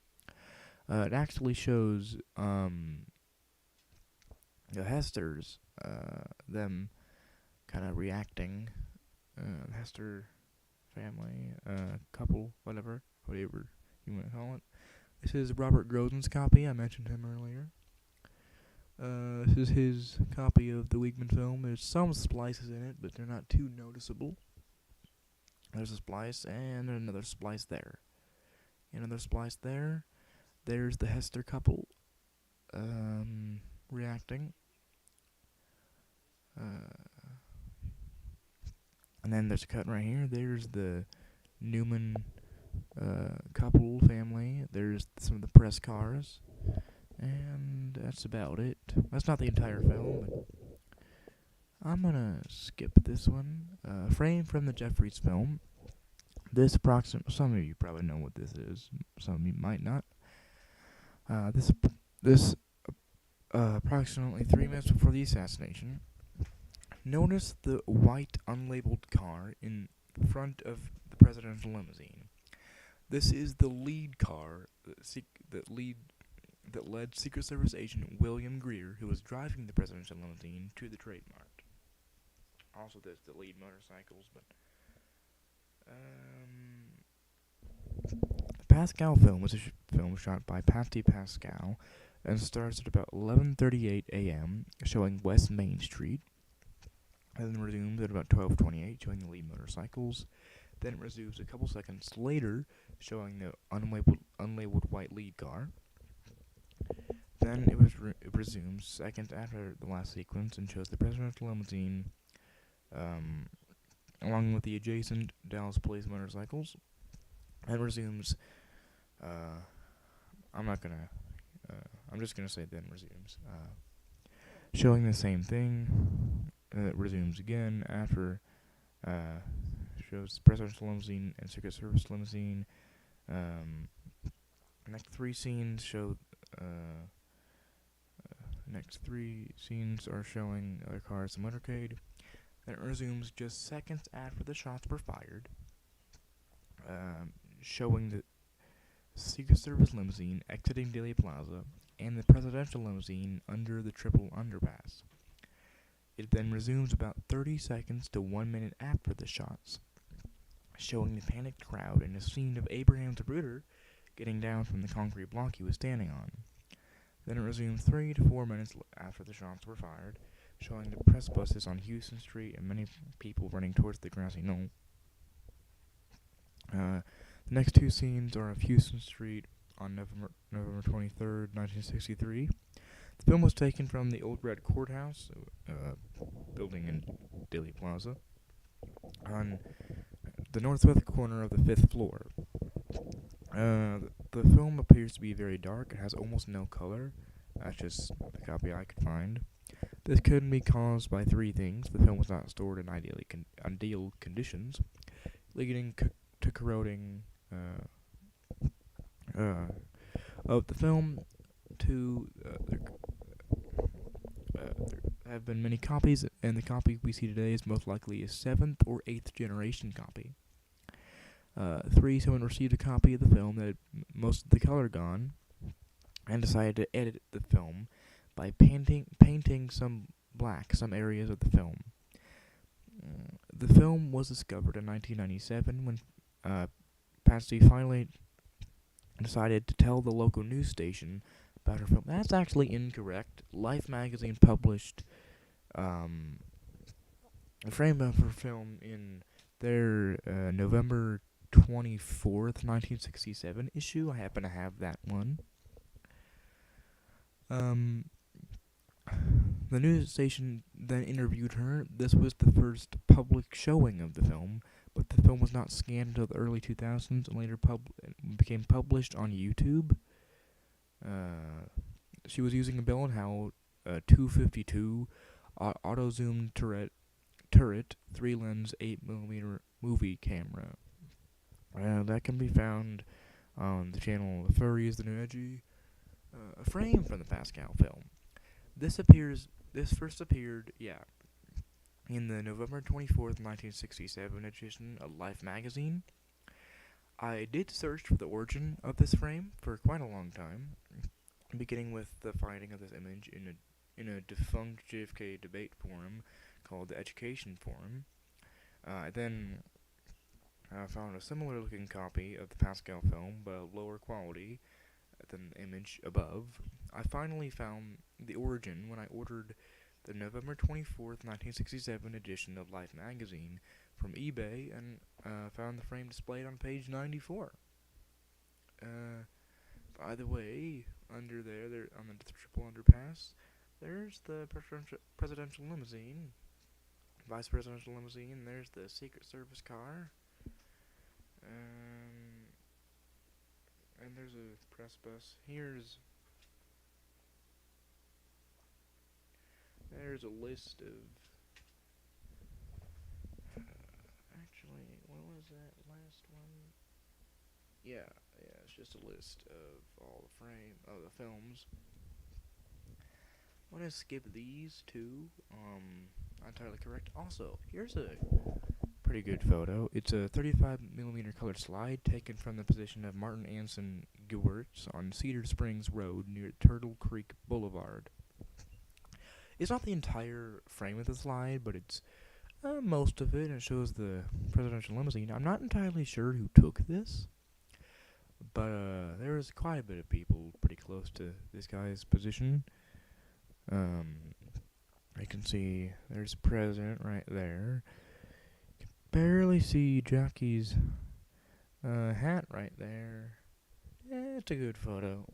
It actually shows the Hesters, them kind of reacting. The Hester family, couple, whatever you want to call it. This is Robert Grozen's copy. I mentioned him earlier. This is his copy of the Weigman film. There's some splices in it, but they're not too noticeable. There's a splice, and another splice there. Another splice there. There's the Hester couple, reacting. And then there's a cut right here. There's the Newman couple family. There's some of the press cars. And that's about it. That's not the entire film, but I'm gonna skip this one. Frame from the Jeffries film. This some of you probably know what this is. Some of you might not. This approximately 3 minutes before the assassination. Notice the white unlabeled car in front of the presidential limousine. This is the lead car that led Secret Service agent William Greer, who was driving the presidential limousine, to the Trade Mart. Also, there's the lead motorcycles, but the Pascal film was a film shot by Patti Pascal and starts at about 11:38 a.m., showing West Main Street. And then resumes at about 12:28, showing the lead motorcycles. Then it resumes a couple seconds later, showing the unlabeled white lead car. Then it resumes seconds after the last sequence and shows the presidential limousine, along with the adjacent Dallas Police motorcycles. And resumes. I'm just gonna say then resumes, showing the same thing. It resumes again after shows the presidential limousine and Secret Service limousine. Next three scenes are showing other cars in the motorcade. Then it resumes just seconds after the shots were fired, showing the Secret Service limousine exiting Dealey Plaza and the presidential limousine under the triple underpass. It then resumes about 30 seconds to 1 minute after the shots, showing the panicked crowd and a scene of Abraham Zapruder getting down from the concrete block he was standing on. Then it resumes 3 to 4 minutes after the shots were fired, showing the press buses on Houston Street and many people running towards the grassy knoll. The next two scenes are of Houston Street on November 23rd, 1963. The film was taken from the Old Red Courthouse building in Dealey Plaza on the northwest corner of the 5th floor. The film appears to be very dark. It has almost no color. That's just the copy I could find. This could be caused by three things. The film was not stored in ideal conditions, leading to corroding of the film. There have been many copies, and the copy we see today is most likely a 7th or 8th generation copy. 3, someone received a copy of the film that had most of the color gone, and decided to edit the film by painting some areas of the film. The film was discovered in 1997 when Patsy finally decided to tell the local news station about her film. That's actually incorrect. Life magazine published a frame of her film in their November 24th, 1967 issue. I happen to have that one. The news station then interviewed her. This was the first public showing of the film, but the film was not scanned until the early 2000s and later became published on YouTube. She was using a Bell & Howell 252 auto-zoom turret 3-lens 8mm movie camera. That can be found on the channel The Furry is the New Edgy. A frame from the Pascal film. This first appeared, in the November 24th, 1967 edition of Life magazine. I did search for the origin of this frame for quite a long time, beginning with the finding of this image in a defunct JFK debate forum called the Education Forum. I then found a similar looking copy of the Pascal film, but lower quality than the image above. I finally found the origin when I ordered the November 24th, 1967 edition of Life magazine from eBay and found the frame displayed on page 94. By the way, under there on the triple underpass, there's the presidential limousine, vice presidential limousine. There's the Secret Service car, and there's a press bus. There's a list of. Actually, what was that last one? Yeah, it's just a list of all the films. I'm gonna skip these two. Not entirely correct. Also, here's a pretty good photo. It's a 35mm colored slide taken from the position of Martin Anson Gewertz on Cedar Springs Road near Turtle Creek Boulevard. It's not the entire frame of the slide, but it's most of it, and it shows the presidential limousine. I'm not entirely sure who took this, but there was quite a bit of people pretty close to this guy's position. I can see there's the president right there. You can barely see Jackie's hat right there. It's a good photo.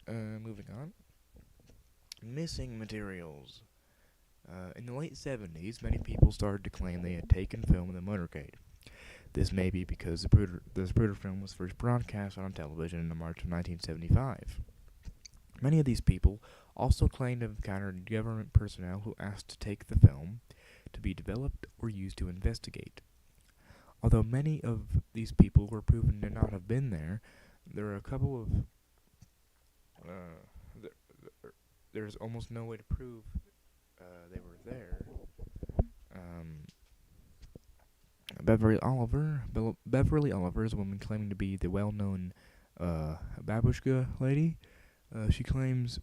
Moving on. Missing materials. In the late 70s, many people started to claim they had taken film in the motorcade. This may be because the Zapruder film was first broadcast on television in March of 1975. Many of these people also claimed to have encountered government personnel who asked to take the film to be developed or used to investigate. Although many of these people were proven to not have been there, there are a couple of there's almost no way to prove they were there. Beverly Oliver is a woman claiming to be the well-known babushka lady. She claims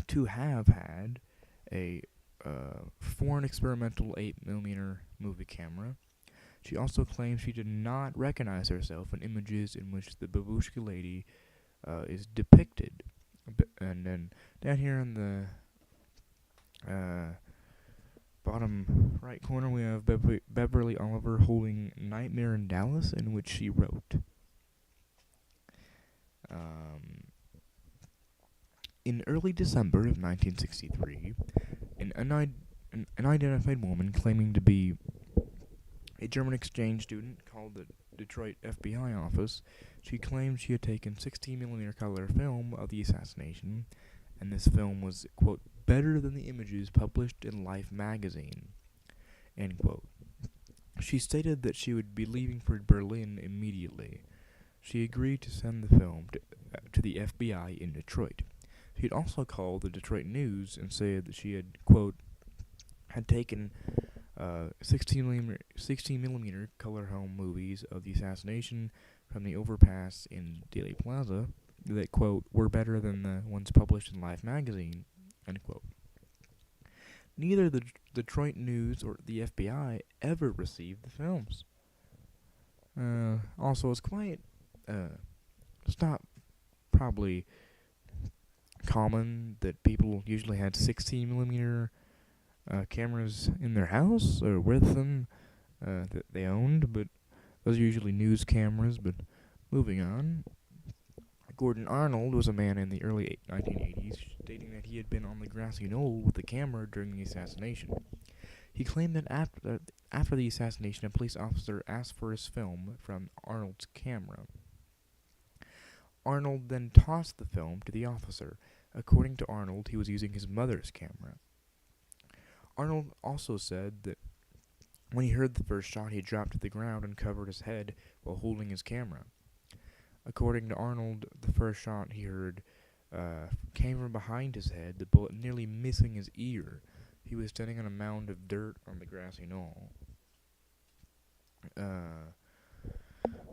to have had a foreign experimental 8mm movie camera. She also claims she did not recognize herself in images in which the babushka lady is depicted. And then down here in the bottom right corner, we have Beverly Oliver holding Nightmare in Dallas, in which she wrote. In early December of 1963, an unidentified woman claiming to be a German exchange student called the Detroit FBI office. She claimed she had taken 16mm color film of the assassination, and this film was, quote, better than the images published in Life magazine, end quote. She stated that she would be leaving for Berlin immediately. She agreed to send the film to the FBI in Detroit. She had also called the Detroit News and said that she had, quote, had taken 16mm color home movies of the assassination from the overpass in Dealey Plaza that, quote, were better than the ones published in Life magazine, end quote. Neither the Detroit News or the FBI ever received the films. Also, it's quite, it's not probably common that people usually had 16mm cameras in their house or with them that they owned, but those are usually news cameras. But moving on, Gordon Arnold was a man in the early 1980s stating that he had been on the grassy knoll with the camera during the assassination. He claimed that after the assassination, a police officer asked for his film from Arnold's camera. Arnold then tossed the film to the officer. According to Arnold, he was using his mother's camera. Arnold also said that when he heard the first shot, he dropped to the ground and covered his head while holding his camera. According to Arnold, the first shot he heard came from behind his head, the bullet nearly missing his ear. He was standing on a mound of dirt on the grassy knoll.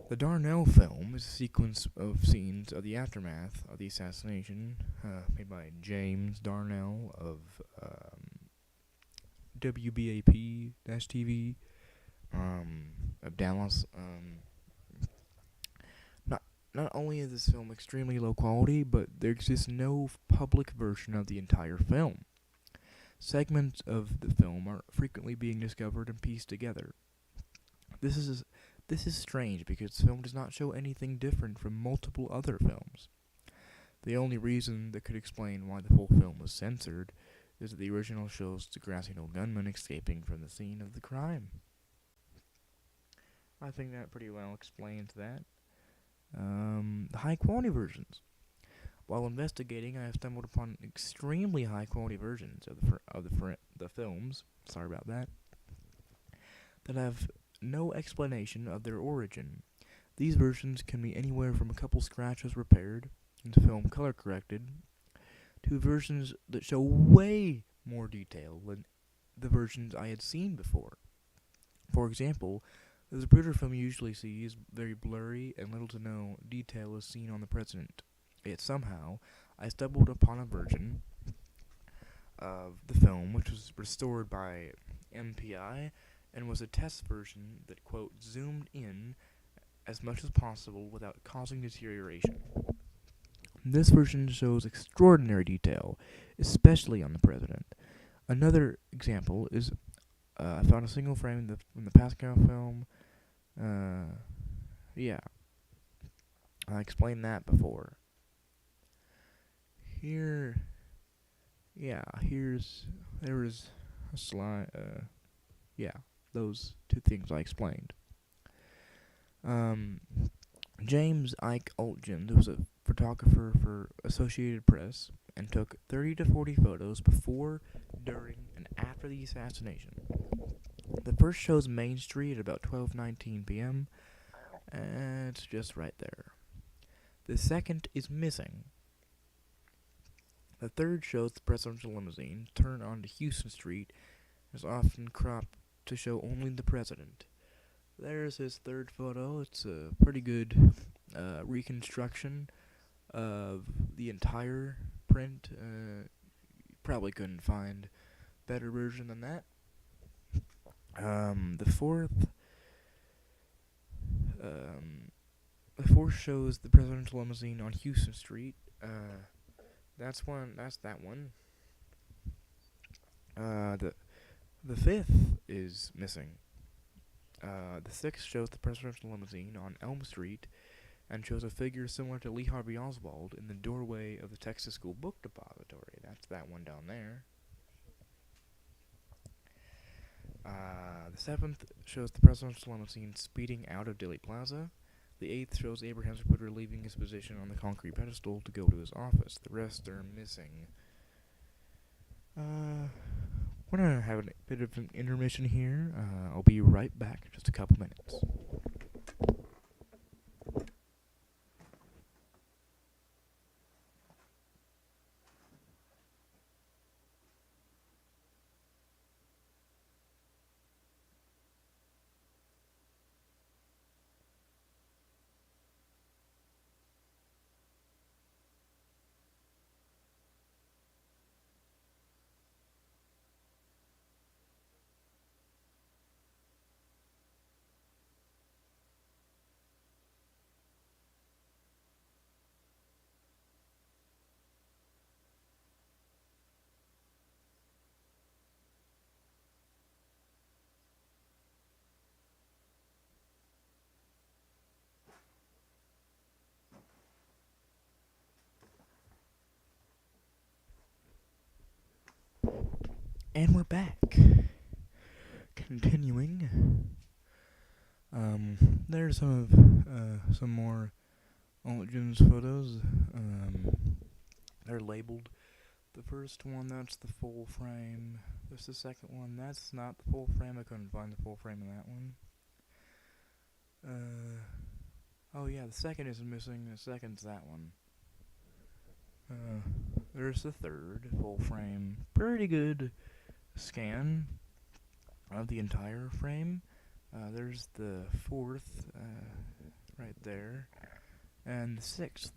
The Darnell film is a sequence of scenes of the aftermath of the assassination, made by James Darnell of WBAP-TV of Dallas. Not only is this film extremely low quality, but there exists no public version of the entire film. Segments of the film are frequently being discovered and pieced together. This is strange because the film does not show anything different from multiple other films. The only reason that could explain why the full film was censored is that the original shows the grassy knoll gunman escaping from the scene of the crime. I think that pretty well explains that. The high-quality versions. While investigating, I have stumbled upon extremely high-quality versions of the films. Sorry about that. That have no explanation of their origin. These versions can be anywhere from a couple scratches repaired and film color corrected to versions that show way more detail than the versions I had seen before. For example, the Zapruder film you usually see is very blurry and little to no detail is seen on the president. Yet somehow, I stumbled upon a version of the film which was restored by MPI and was a test version that, quote, zoomed in as much as possible without causing deterioration. This version shows extraordinary detail, especially on the president. Another example is I found a single frame from the Pascal film. Yeah, I explained that before. There is a slide. Those two things I explained. James Ike Altgeld was a photographer for Associated Press and took 30 to 40 photos before, during, and after the assassination. The first shows Main Street at about 12:19 p.m., and it's just right there. The second is missing. The third shows the presidential limousine turn onto Houston Street and is often cropped to show only the president. There's his third photo. It's a pretty good reconstruction of the entire print. Probably couldn't find a better version than that. The fourth shows the presidential limousine on Houston Street. That's that one. The fifth is missing. The sixth shows the presidential limousine on Elm Street and shows a figure similar to Lee Harvey Oswald in the doorway of the Texas School Book Depository. That's that one down there. The seventh shows the presidential limousine speeding out of Dilly Plaza. The eighth shows Abraham Zapruder leaving his position on the concrete pedestal to go to his office. The rest are missing. We're gonna have a bit of an intermission here. I'll be right back in just a couple minutes. And we're back. Continuing. There's some more Altgend's photos. They're labeled. The first one, that's the full frame. There's the second one, that's not the full frame. I couldn't find the full frame of that one. Oh yeah, the second is missing. The second's that one. There's the third full frame, pretty good scan of the entire frame. There's the fourth, right there, and the sixth.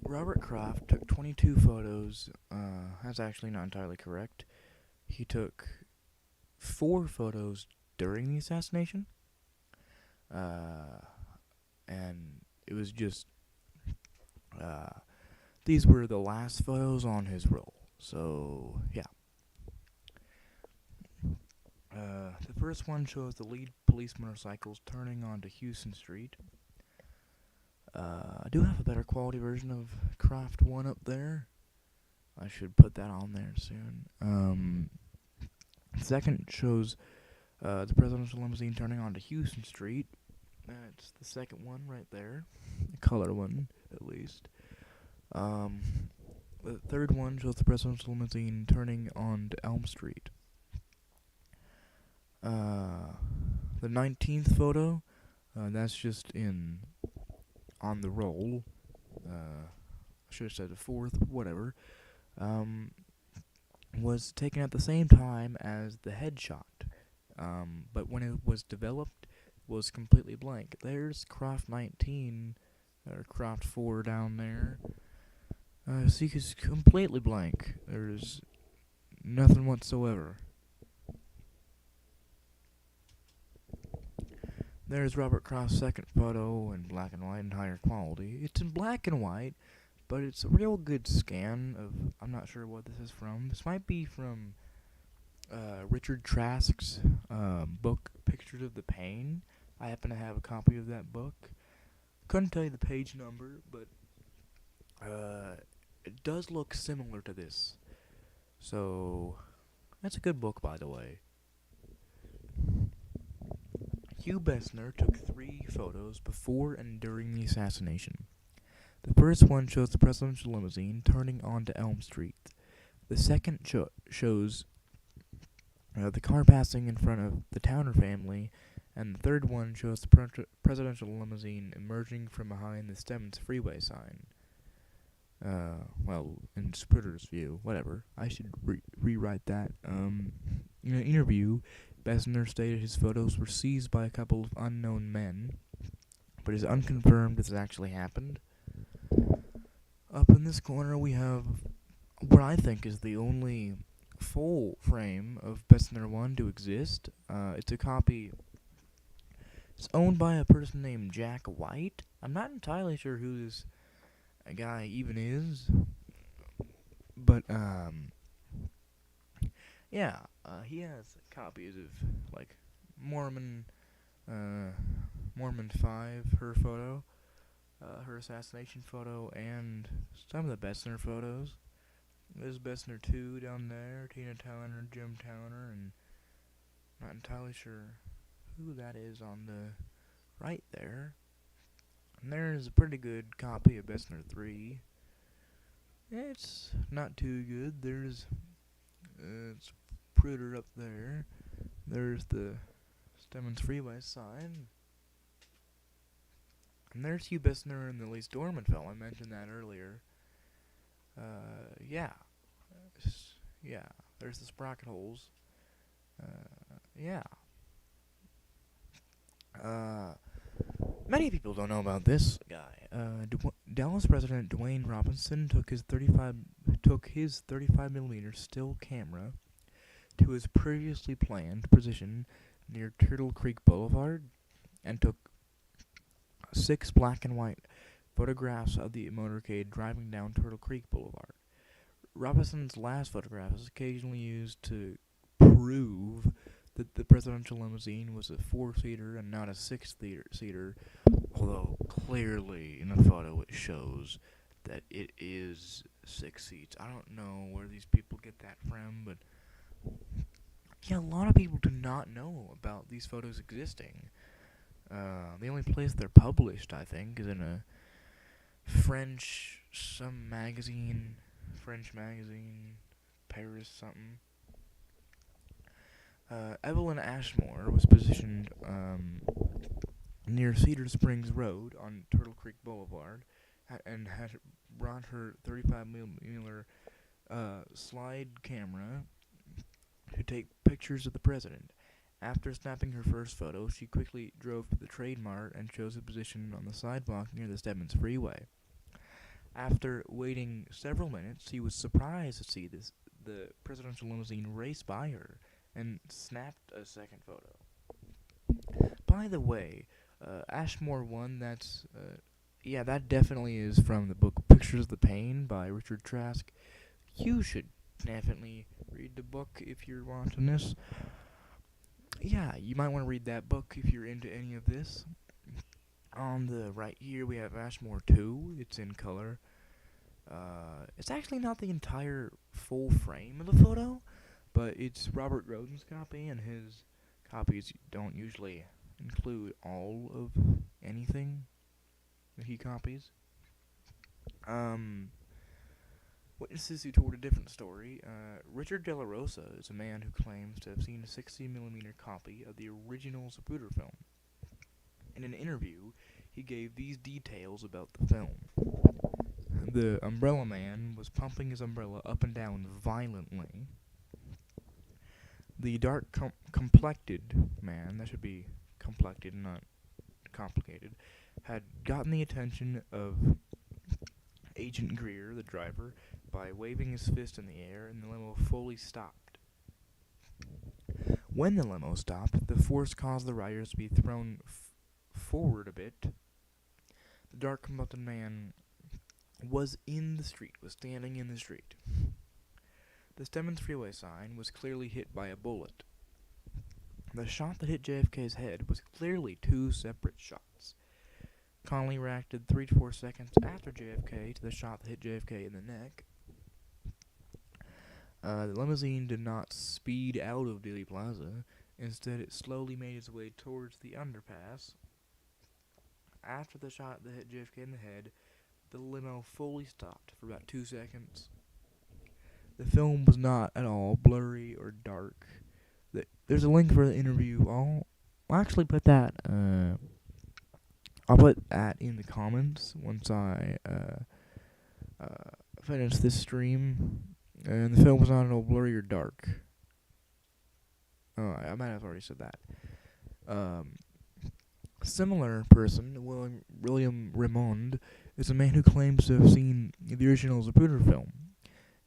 Robert Croft took 22 photos. That's actually not entirely correct. He took 4 photos during the assassination, and it was just, these were the last photos on his roll. So, yeah. The first one shows the lead police motorcycles turning onto Houston Street. I do have a better quality version of Croft 1 up there. I should put that on there soon. The second shows the presidential limousine turning onto Houston Street. That's the second one right there. The color one, at least. The third one shows the presidential limousine turning onto Elm Street. The 19th photo, that's just on the roll. I should have said the fourth, whatever. Was taken at the same time as the headshot. But when it was developed, was completely blank. There's Croft 19, or Croft 4 down there. See, it's completely blank. There's nothing whatsoever. There's Robert Croft's second photo in black and white and higher quality. It's in black and white, but it's a real good scan of, I'm not sure what this is from. This might be from Richard Trask's book, Pictures of the Pain. I happen to have a copy of that book. Couldn't tell you the page number, but it does look similar to this. So, that's a good book, by the way. Hugh Bessner took 3 photos before and during the assassination. The first one shows the presidential limousine turning onto Elm Street. The second shows the car passing in front of the Towner family, and the third one shows the presidential limousine emerging from behind the Stemmons freeway sign. Well, in Spritter's view, whatever. I should rewrite that. In an interview, Bessner stated his photos were seized by a couple of unknown men, but is unconfirmed this actually happened. Up in this corner we have what I think is the only full frame of Bessner 1 to exist. It's a copy. It's owned by a person named Jack White. I'm not entirely sure who this guy even is, but yeah, he has copies of like Mormon 5, her photo, her assassination photo, and some of the Bessner photos. There's Bessner 2 down there, Tina Towner, Jim Towner, and not entirely sure who that is on the right there. And there's a pretty good copy of Bessner 3. It's not too good. There's it's Pruder up there. There's the Stemmons Freeway sign. And there's Hugh Bessner and the Lee Dormanfeld. I mentioned that earlier. Yeah. Yeah. There's the sprocket holes. Yeah. Many people don't know about this guy. Dallas President Dwayne Robinson took his 35mm still camera to his previously planned position near Turtle Creek Boulevard and took 6 black and white photographs of the motorcade driving down Turtle Creek Boulevard. Robinson's last photograph is occasionally used to prove that the presidential limousine was a 4-seater and not a 6-seater, although clearly in the photo it shows that it is 6 seats. I don't know where these people get that from, but yeah, a lot of people do not know about these photos existing. The only place they're published, I think, is in a French magazine, Paris something. Evelyn Ashmore was positioned near Cedar Springs Road on Turtle Creek Boulevard, and had brought her 35mm slide camera to take pictures of the president. After snapping her first photo, she quickly drove to the Trade Mart and chose a position on the sidewalk near the Stebbins Freeway. After waiting several minutes, she was surprised to see the presidential limousine race by her and snapped a second photo. By the way, Ashmore 1, that definitely is from the book Pictures of the Pain by Richard Trask. You should definitely read the book if you're wanting this. Yeah, you might want to read that book if you're into any of this. On the right here, we have Ashmore 2. It's in color. It's actually not the entire full frame of the photo, but it's Robert Roden's copy, and his copies don't usually include all of anything that he copies. Witnesses who told a different story. Richard De La Rosa is a man who claims to have seen a 60mm copy of the original Zapruder film. In an interview, he gave these details about the film. The umbrella man was pumping his umbrella up and down violently. The dark complected man, that should be complected, not complicated, had gotten the attention of Agent Greer, the driver, by waving his fist in the air, and the limo fully stopped. When the limo stopped, the force caused the riders to be thrown forward a bit. The dark complected man was standing in the street. The Stebbins Freeway sign was clearly hit by a bullet. The shot that hit JFK's head was clearly two separate shots. Connally reacted 3 to 4 seconds after JFK to the shot that hit JFK in the neck. The limousine did not speed out of Dealey Plaza. Instead, it slowly made its way towards the underpass. After the shot that hit JFK in the head, the limo fully stopped for about 2 seconds. The film was not at all blurry or dark. There's a link for the interview. I'll actually put that. I'll put that in the comments once I finish this stream. And the film was not at all blurry or dark. Oh, I might have already said that. Similar person, William Raymond, is a man who claims to have seen the original Zapruder film.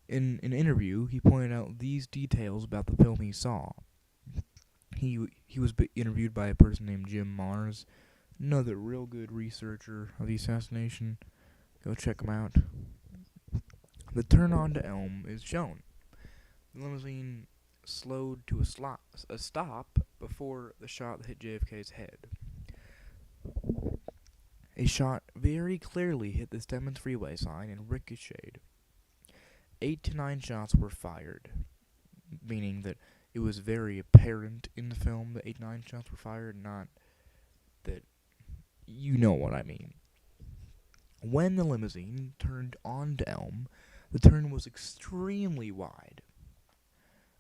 In an interview, he pointed out these details about the film he saw. He was interviewed by a person named Jim Mars, another real good researcher of the assassination. Go check him out. The turn onto Elm is shown. The limousine slowed to a stop before the shot that hit JFK's head. A shot very clearly hit the Stebbins Freeway sign and ricocheted. 8 to 9 shots were fired, meaning that it was very apparent in the film that 8 to 9 shots were fired, not that you know what I mean. When the limousine turned onto Elm, the turn was extremely wide.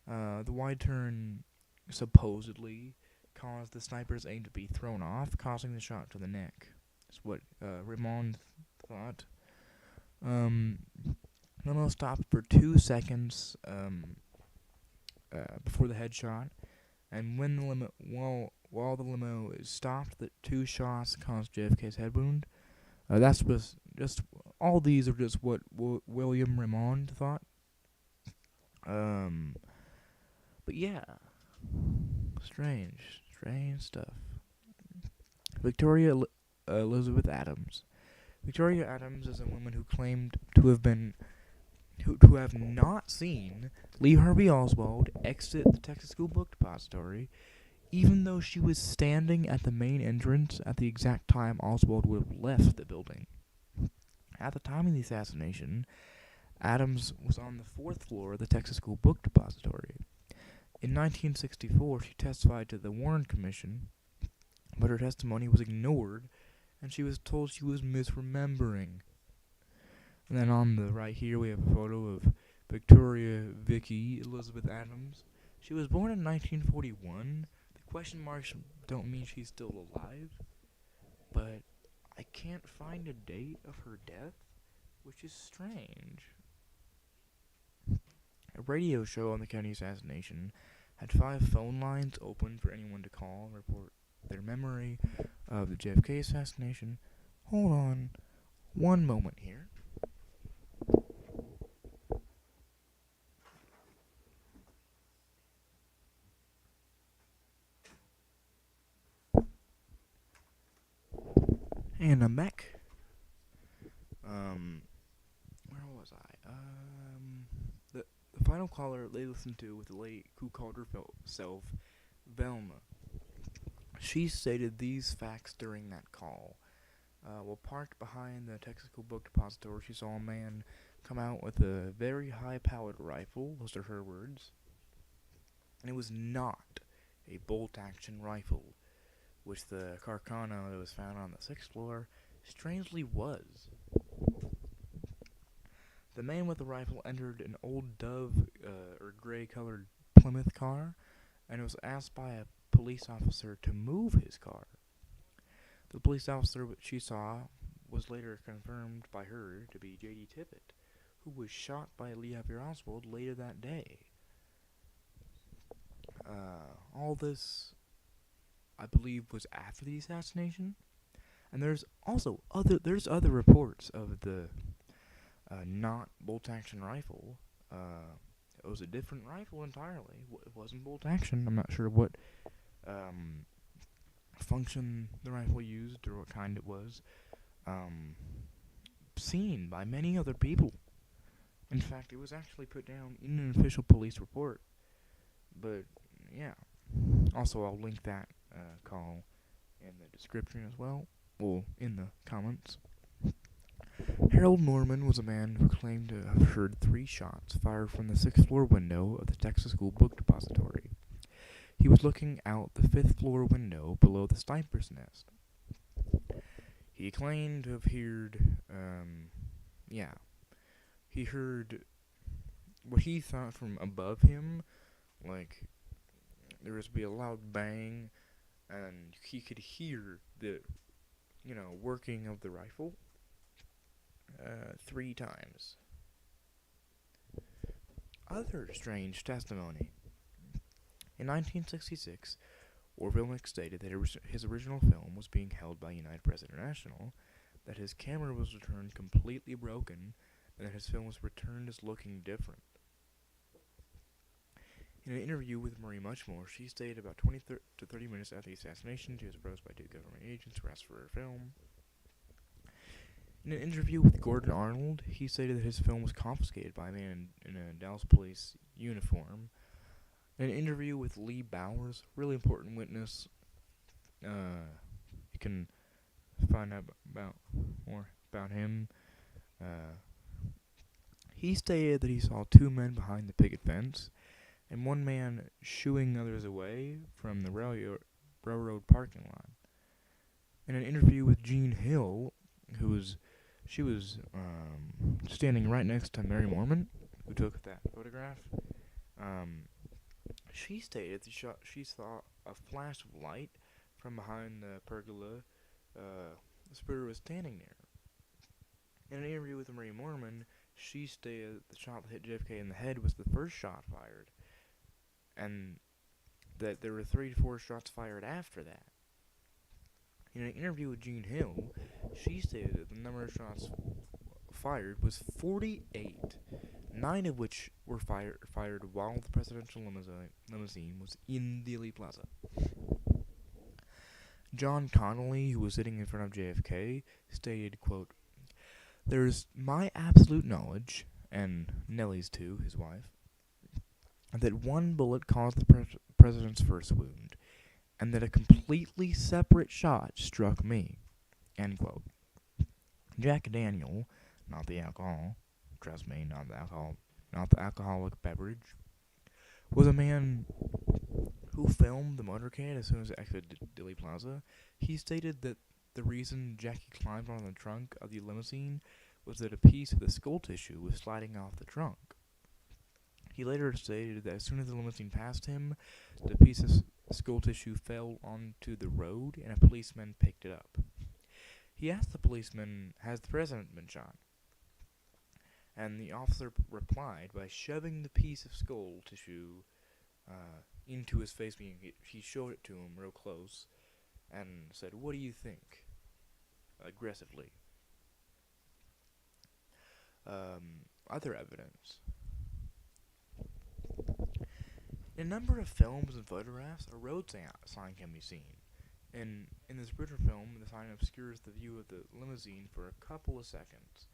The wide turn supposedly caused the sniper's aim to be thrown off, causing the shot to the neck. That's what Raymond thought. Limo stopped for 2 seconds before the headshot, and when the limo, while the limo is stopped, the 2 shots caused JFK's head wound. That's just all these are just what William Raymond thought. But yeah, strange stuff. Victoria Elizabeth Adams. Victoria Adams is a woman who claimed to have not seen Lee Harvey Oswald exit the Texas School Book Depository, even though she was standing at the main entrance at the exact time Oswald would have left the building. At the time of the assassination, Adams was on the 4th floor of the Texas School Book Depository. In 1964, she testified to the Warren Commission, but her testimony was ignored, and she was told she was misremembering. And then on the right here, we have a photo of Victoria Vicky Elizabeth Adams. She was born in 1941. The question marks don't mean she's still alive. but I can't find a date of her death, which is strange. A radio show on the Kennedy Assassination had 5 phone lines open for anyone to call and report their memory of the JFK assassination. Hold on one moment here. And I'm back. Where was I? The final caller they listened to was the lady who called herself Velma. She stated these facts during that call. While parked behind the Texas School Book Depository, she saw a man come out with a very high-powered rifle, those are her words. And it was not a bolt-action rifle, which the Carcano that was found on the 6th floor strangely was. The man with the rifle entered an old Dove or gray-colored Plymouth car and was asked by a police officer to move his car. The police officer she saw was later confirmed by her to be J.D. Tippit, who was shot by Lee Harvey Oswald later that day. All this, I believe, was after the assassination, and there's other reports of the not bolt-action rifle. It was a different rifle entirely. It wasn't bolt-action. I'm not sure what function the rifle used or what kind it was. Seen by many other people. In fact, it was actually put down in an official police report. But, yeah. Also, I'll link that call in the description as well. Well, in the comments. Harold Norman was a man who claimed to have heard 3 shots fired from the 6th floor window of the Texas School Book Depository. He was looking out the 5th floor window below the sniper's nest. He claimed to have heard, he heard what he thought from above him, like there was to be a loud bang, and he could hear the, working of the rifle 3 times. Other strange testimony. In 1966, Orville stated that his original film was being held by United Press International, that his camera was returned completely broken, and that his film was returned as looking different. In an interview with Marie Muchmore, she stated about 20 to 30 minutes after the assassination, she was approached by 2 government agents who asked for her film. In an interview with Gordon Arnold, he stated that his film was confiscated by a man in a Dallas police uniform. In an interview with Lee Bowers, really important witness, you can find out more about him. He stated that he saw 2 men behind the picket fence, and 1 man shooing others away from the railroad parking lot. In an interview with Jean Hill, she was standing right next to Mary Mormon, who took that photograph. She stated that she saw a flash of light from behind the pergola. The spirit was standing there. In an interview with Marie Mormon, she stated that the shot that hit JFK in the head was the first shot fired, and that there were 3 to 4 shots fired after that. In an interview with Jean Hill, she stated that the number of shots fired was 48, 9 of which were fired while the presidential limousine was in Dealey Plaza. John Connolly, who was sitting in front of JFK, stated, quote, "There's my absolute knowledge," and Nellie's too, his wife, "that 1 bullet caused the president's first wound, and that a completely separate shot struck me," end quote. Jack Daniel, not the alcohol, trust me, not the alcoholic beverage, was a man who filmed the motorcade as soon as it exited Dealey Plaza. He stated that the reason Jackie climbed on the trunk of the limousine was that a piece of the skull tissue was sliding off the trunk. He later stated that as soon as the limousine passed him, the piece of skull tissue fell onto the road and a policeman picked it up. He asked the policeman, "Has the president been shot?" And the officer replied by shoving the piece of skull tissue into his face. He showed it to him real close and said, "What do you think?" aggressively. Other evidence. In a number of films and photographs, a road sign can be seen. In this British film, the sign obscures the view of the limousine for a couple of seconds.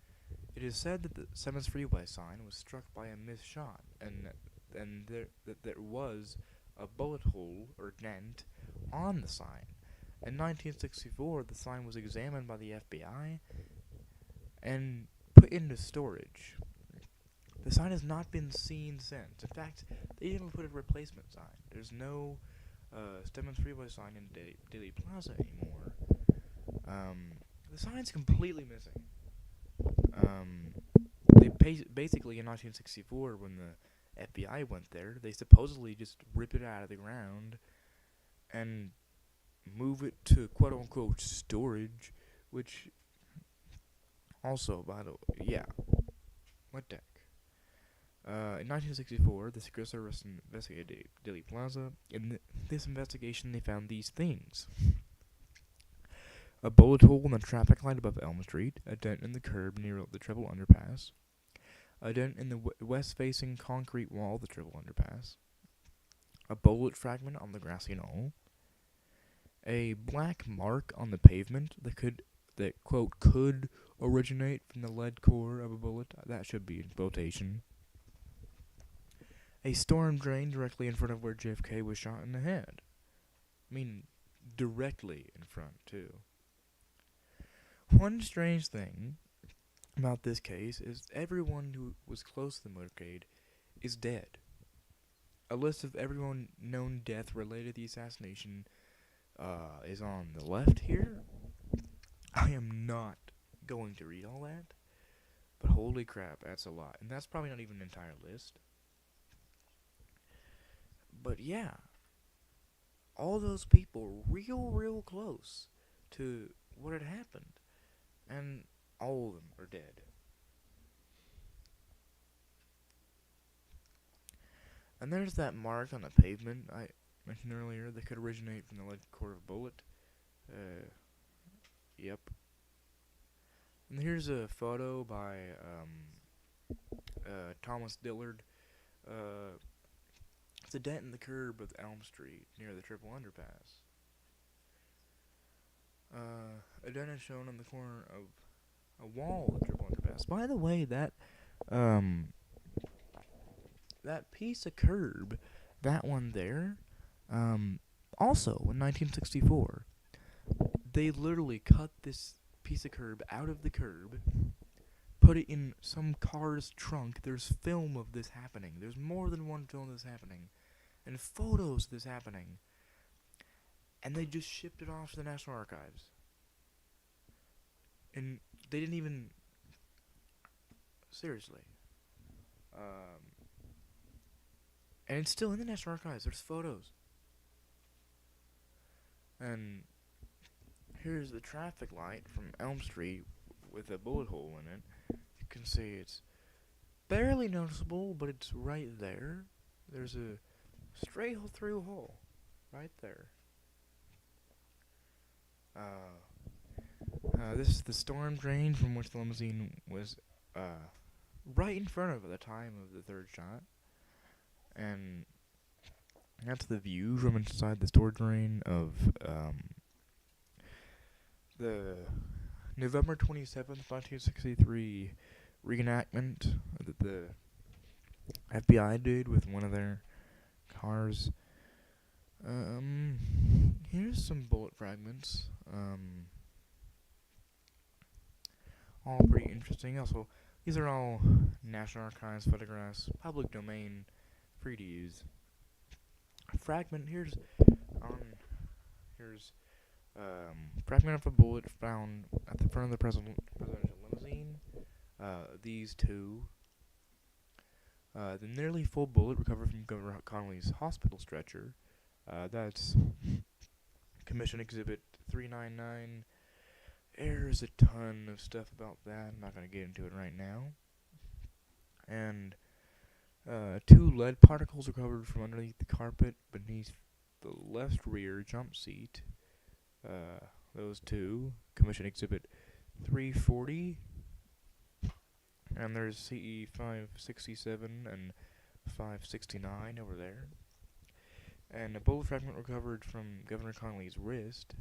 It is said that the 7th Freeway sign was struck by a missed shot, and that there was a bullet hole or dent on the sign. In 1964, the sign was examined by the FBI and put into storage. The sign has not been seen since. In fact, they didn't even put a replacement sign. There's no 7th Freeway sign in Dealey Plaza anymore. The sign's completely missing. They basically in 1964, when the FBI went there, they supposedly just ripped it out of the ground and move it to quote-unquote storage, which also, by the way, yeah, what the heck. In 1964, the Secret Service investigated Dealey Plaza. In this investigation, they found these things: a bullet hole in the traffic light above Elm Street, a dent in the curb near the Treble Underpass, a dent in the west-facing concrete wall of the Treble Underpass, a bullet fragment on the grassy knoll, a black mark on the pavement that quote could originate from the lead core of a bullet. That should be in quotation. A storm drain directly in front of where JFK was shot in the head. I mean, directly in front, too. One strange thing about this case is everyone who was close to the motorcade is dead. A list of everyone known death related to the assassination is on the left here. I am not going to read all that, but holy crap, that's a lot. And that's probably not even an entire list. But yeah, all those people real close to what had happened, and all of them are dead. And there's that mark on the pavement I mentioned earlier that could originate from the lead core of a bullet. Yep. And here's a photo by Thomas Dillard. It's a dent in the curb of Elm Street near the Triple Underpass. A dent is shown on the corner of a wall of the Triple Underpass. By the way, that piece of curb, that one there, also in 1964, they literally cut this piece of curb out of the curb, put it in some car's trunk. There's film of this happening. There's more than one film of this happening, and photos of this happening. And they just shipped it off to the National Archives. And they didn't even... Seriously. And it's still in the National Archives. There's photos. And here's the traffic light from Elm Street with a bullet hole in it. You can see it's barely noticeable, but it's right there. There's a straight through hole right there. This is the storm drain from which the limousine was right in front of at the time of the third shot. And that's the view from inside the storm drain of the November 27th, 1963 reenactment that the FBI did with one of their cars. Here's some bullet fragments. All pretty interesting. Also, these are all National Archives photographs, public domain, free to use. A fragment. Here's fragment of a bullet found at the front of the presidential limousine. These two. The nearly full bullet recovered from Governor Connolly's hospital stretcher. That's Commission Exhibit 399. there's a ton of stuff about that. I'm not going to get into it right now. And 2 lead particles recovered from underneath the carpet beneath the left rear jump seat. Those 2. Commission Exhibit 340. And there's CE 567 and 569 over there. And a bullet fragment recovered from Governor Connolly's wrist,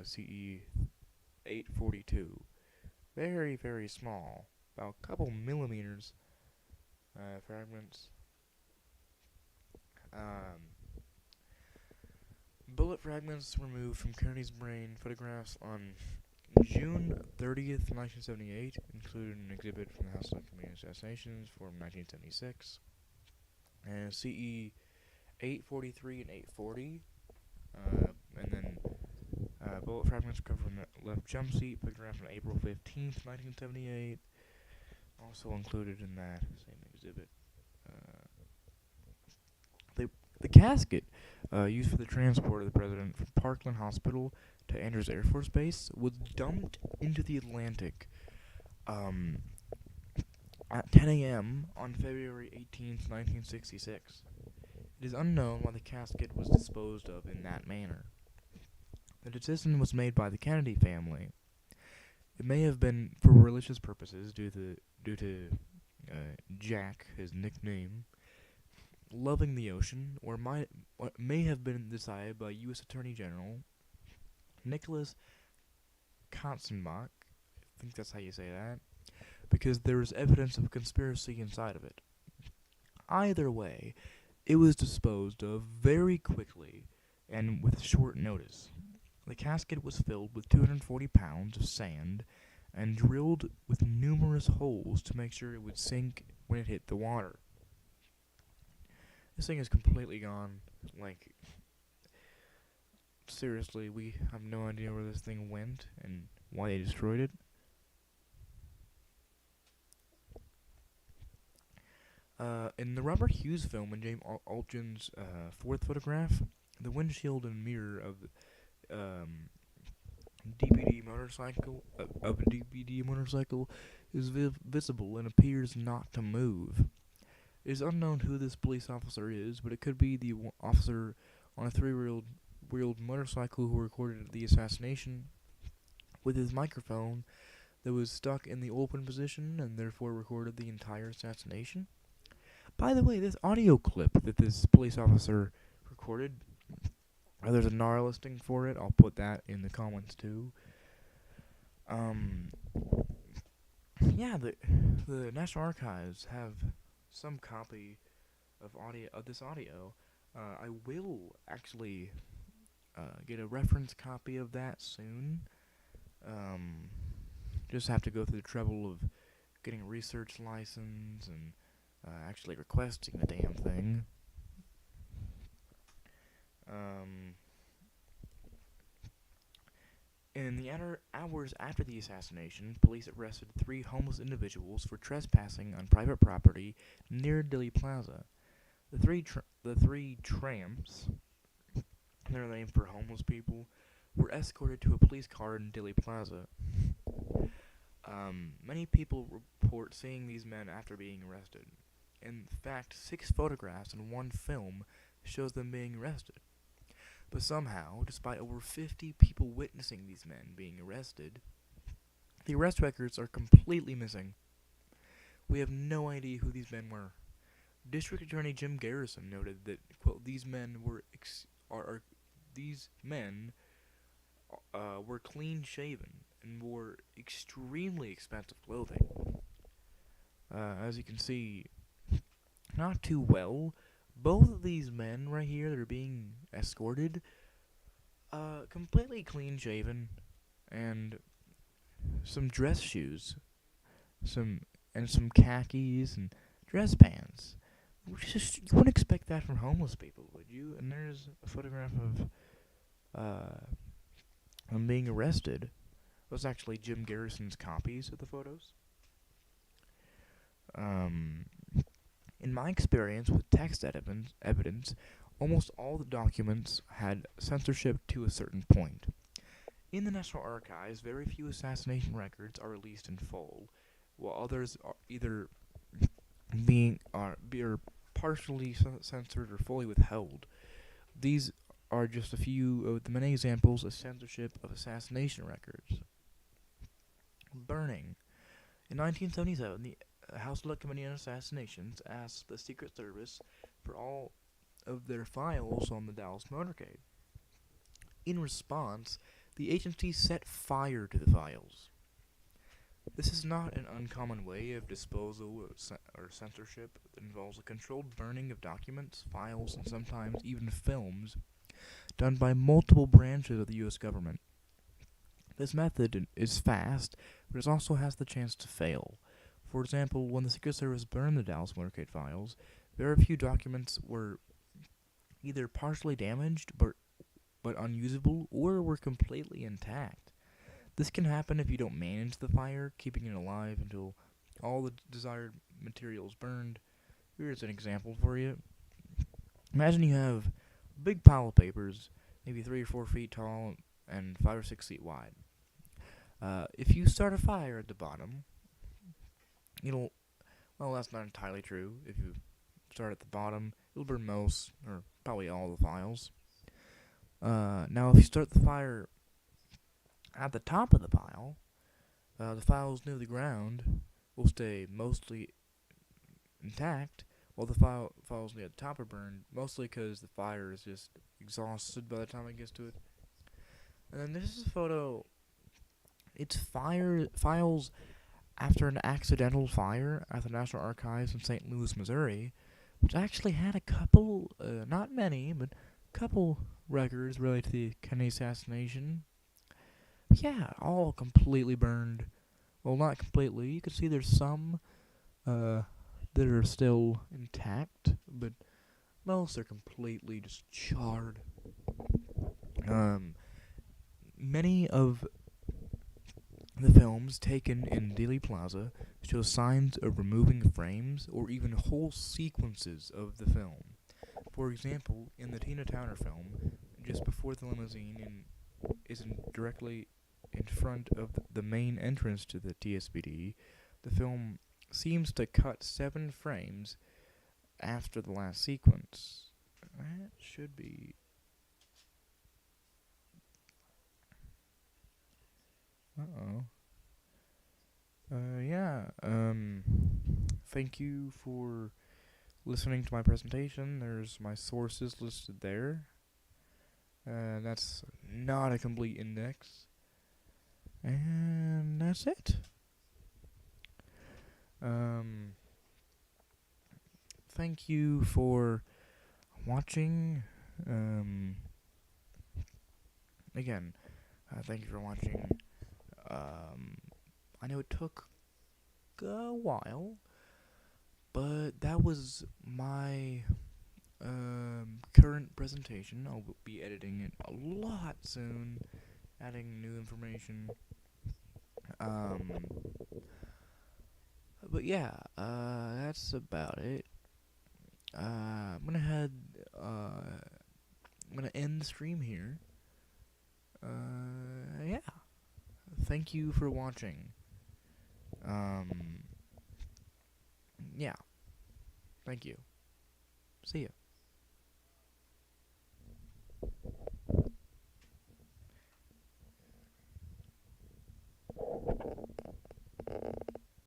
CE 842. Very, very small. About a couple millimeters fragments. Bullet fragments removed from Kennedy's brain. Photographs on June 30th, 1978, included an exhibit from the House of Kennedy Assassinations from 1976. And CE 843 and 840. And then bullet fragments recovered from the left jump seat, photographed on April 15th, 1978. Also included in that same exhibit. The casket used for the transport of the president from Parkland Hospital to Andrews Air Force Base was dumped into the Atlantic at 10 a.m. on February 18th, 1966. It is unknown why the casket was disposed of in that manner. The decision was made by the Kennedy family. It may have been for religious purposes due to Jack, his nickname, loving the ocean, or may have been decided by U.S. Attorney General Nicholas Katzenbach, I think that's how you say that, because there is evidence of conspiracy inside of it. Either way, it was disposed of very quickly and with short notice. The casket was filled with 240 pounds of sand and drilled with numerous holes to make sure it would sink when it hit the water. This thing is completely gone. Like, seriously, we have no idea where this thing went and why they destroyed it. In the Robert Hughes film and James Altgen's 4th photograph, the windshield and mirror of DPD motorcycle is is appears not to move. It is unknown who this police officer is, but it could be the officer on a 3-wheeled motorcycle who recorded the assassination with his microphone that was stuck in the open position and therefore recorded the entire assassination. By the way, this audio clip that this police officer recorded, there's a NAR listing for it. I'll put that in the comments too. Yeah, the National Archives have some copy of this audio. I will actually get a reference copy of that soon. Just have to go through the trouble of getting a research license and actually requesting the damn thing. In the hours after the assassination, police arrested 3 homeless individuals for trespassing on private property near Dilley Plaza. The three tramps, they're named for homeless people, were escorted to a police car in Dilley Plaza. Many people report seeing these men after being arrested. In fact, 6 photographs and 1 film shows them being arrested. But somehow, despite over 50 people witnessing these men being arrested, the arrest records are completely missing. We have no idea who these men were. District Attorney Jim Garrison noted that, quote, these men were clean-shaven and wore extremely expensive clothing. As you can see, not too well. Both of these men right here that are being escorted, completely clean-shaven, and some dress shoes, some khakis and dress pants. You wouldn't expect that from homeless people, would you? And there's a photograph of them being arrested. Those are actually Jim Garrison's copies of the photos. In my experience with text evidence, almost all the documents had censorship to a certain point. In the National Archives, very few assassination records are released in full, while others are either are partially censored or fully withheld. These are just a few of the many examples of censorship of assassination records. Burning. In 1977, the House Select Committee on Assassinations asked the Secret Service for all of their files on the Dallas motorcade. In response, the agency set fire to the files. This is not an uncommon way of disposal or censorship that involves a controlled burning of documents, files, and sometimes even films done by multiple branches of the U.S. government. This method is fast, but it also has the chance to fail. For example, when the Secret Service burned the Dallas motorcade files, very few documents were either partially damaged but unusable or were completely intact. This can happen if you don't manage the fire, keeping it alive until all the desired material is burned. Here's an example for you. Imagine you have a big pile of papers, maybe 3 or 4 feet tall and 5 or 6 feet wide. If you start a fire at the bottom, that's not entirely true. If you start at the bottom, it'll burn most, or probably all the files. Now, if you start the fire at the top of the pile, the files near the ground will stay mostly intact, while the files near the top are burned, mostly because the fire is just exhausted by the time it gets to it. And then this is a photo. It's files after an accidental fire at the National Archives in St. Louis, Missouri, which actually had a couple, not many, but a couple records related to the Kennedy Assassination. Yeah, all completely burned. Well, not completely. You can see there's some that are still intact, but most are completely just charred. Many of the films taken in Dealey Plaza show signs of removing frames or even whole sequences of the film. For example, in the Tina Turner film, just before the limousine is directly in front of the main entrance to the TSBD, the film seems to cut 7 frames after the last sequence. That should be... Thank you for listening to my presentation. There's my sources listed there. That's not a complete index. And that's it. Thank you for watching. Again, thank you for watching. I know it took a while, but that was my current presentation. I'll be editing it a lot soon, adding new information. But yeah, that's about it. I'm gonna end the stream here. Yeah. Thank you for watching. Yeah. Thank you. See ya.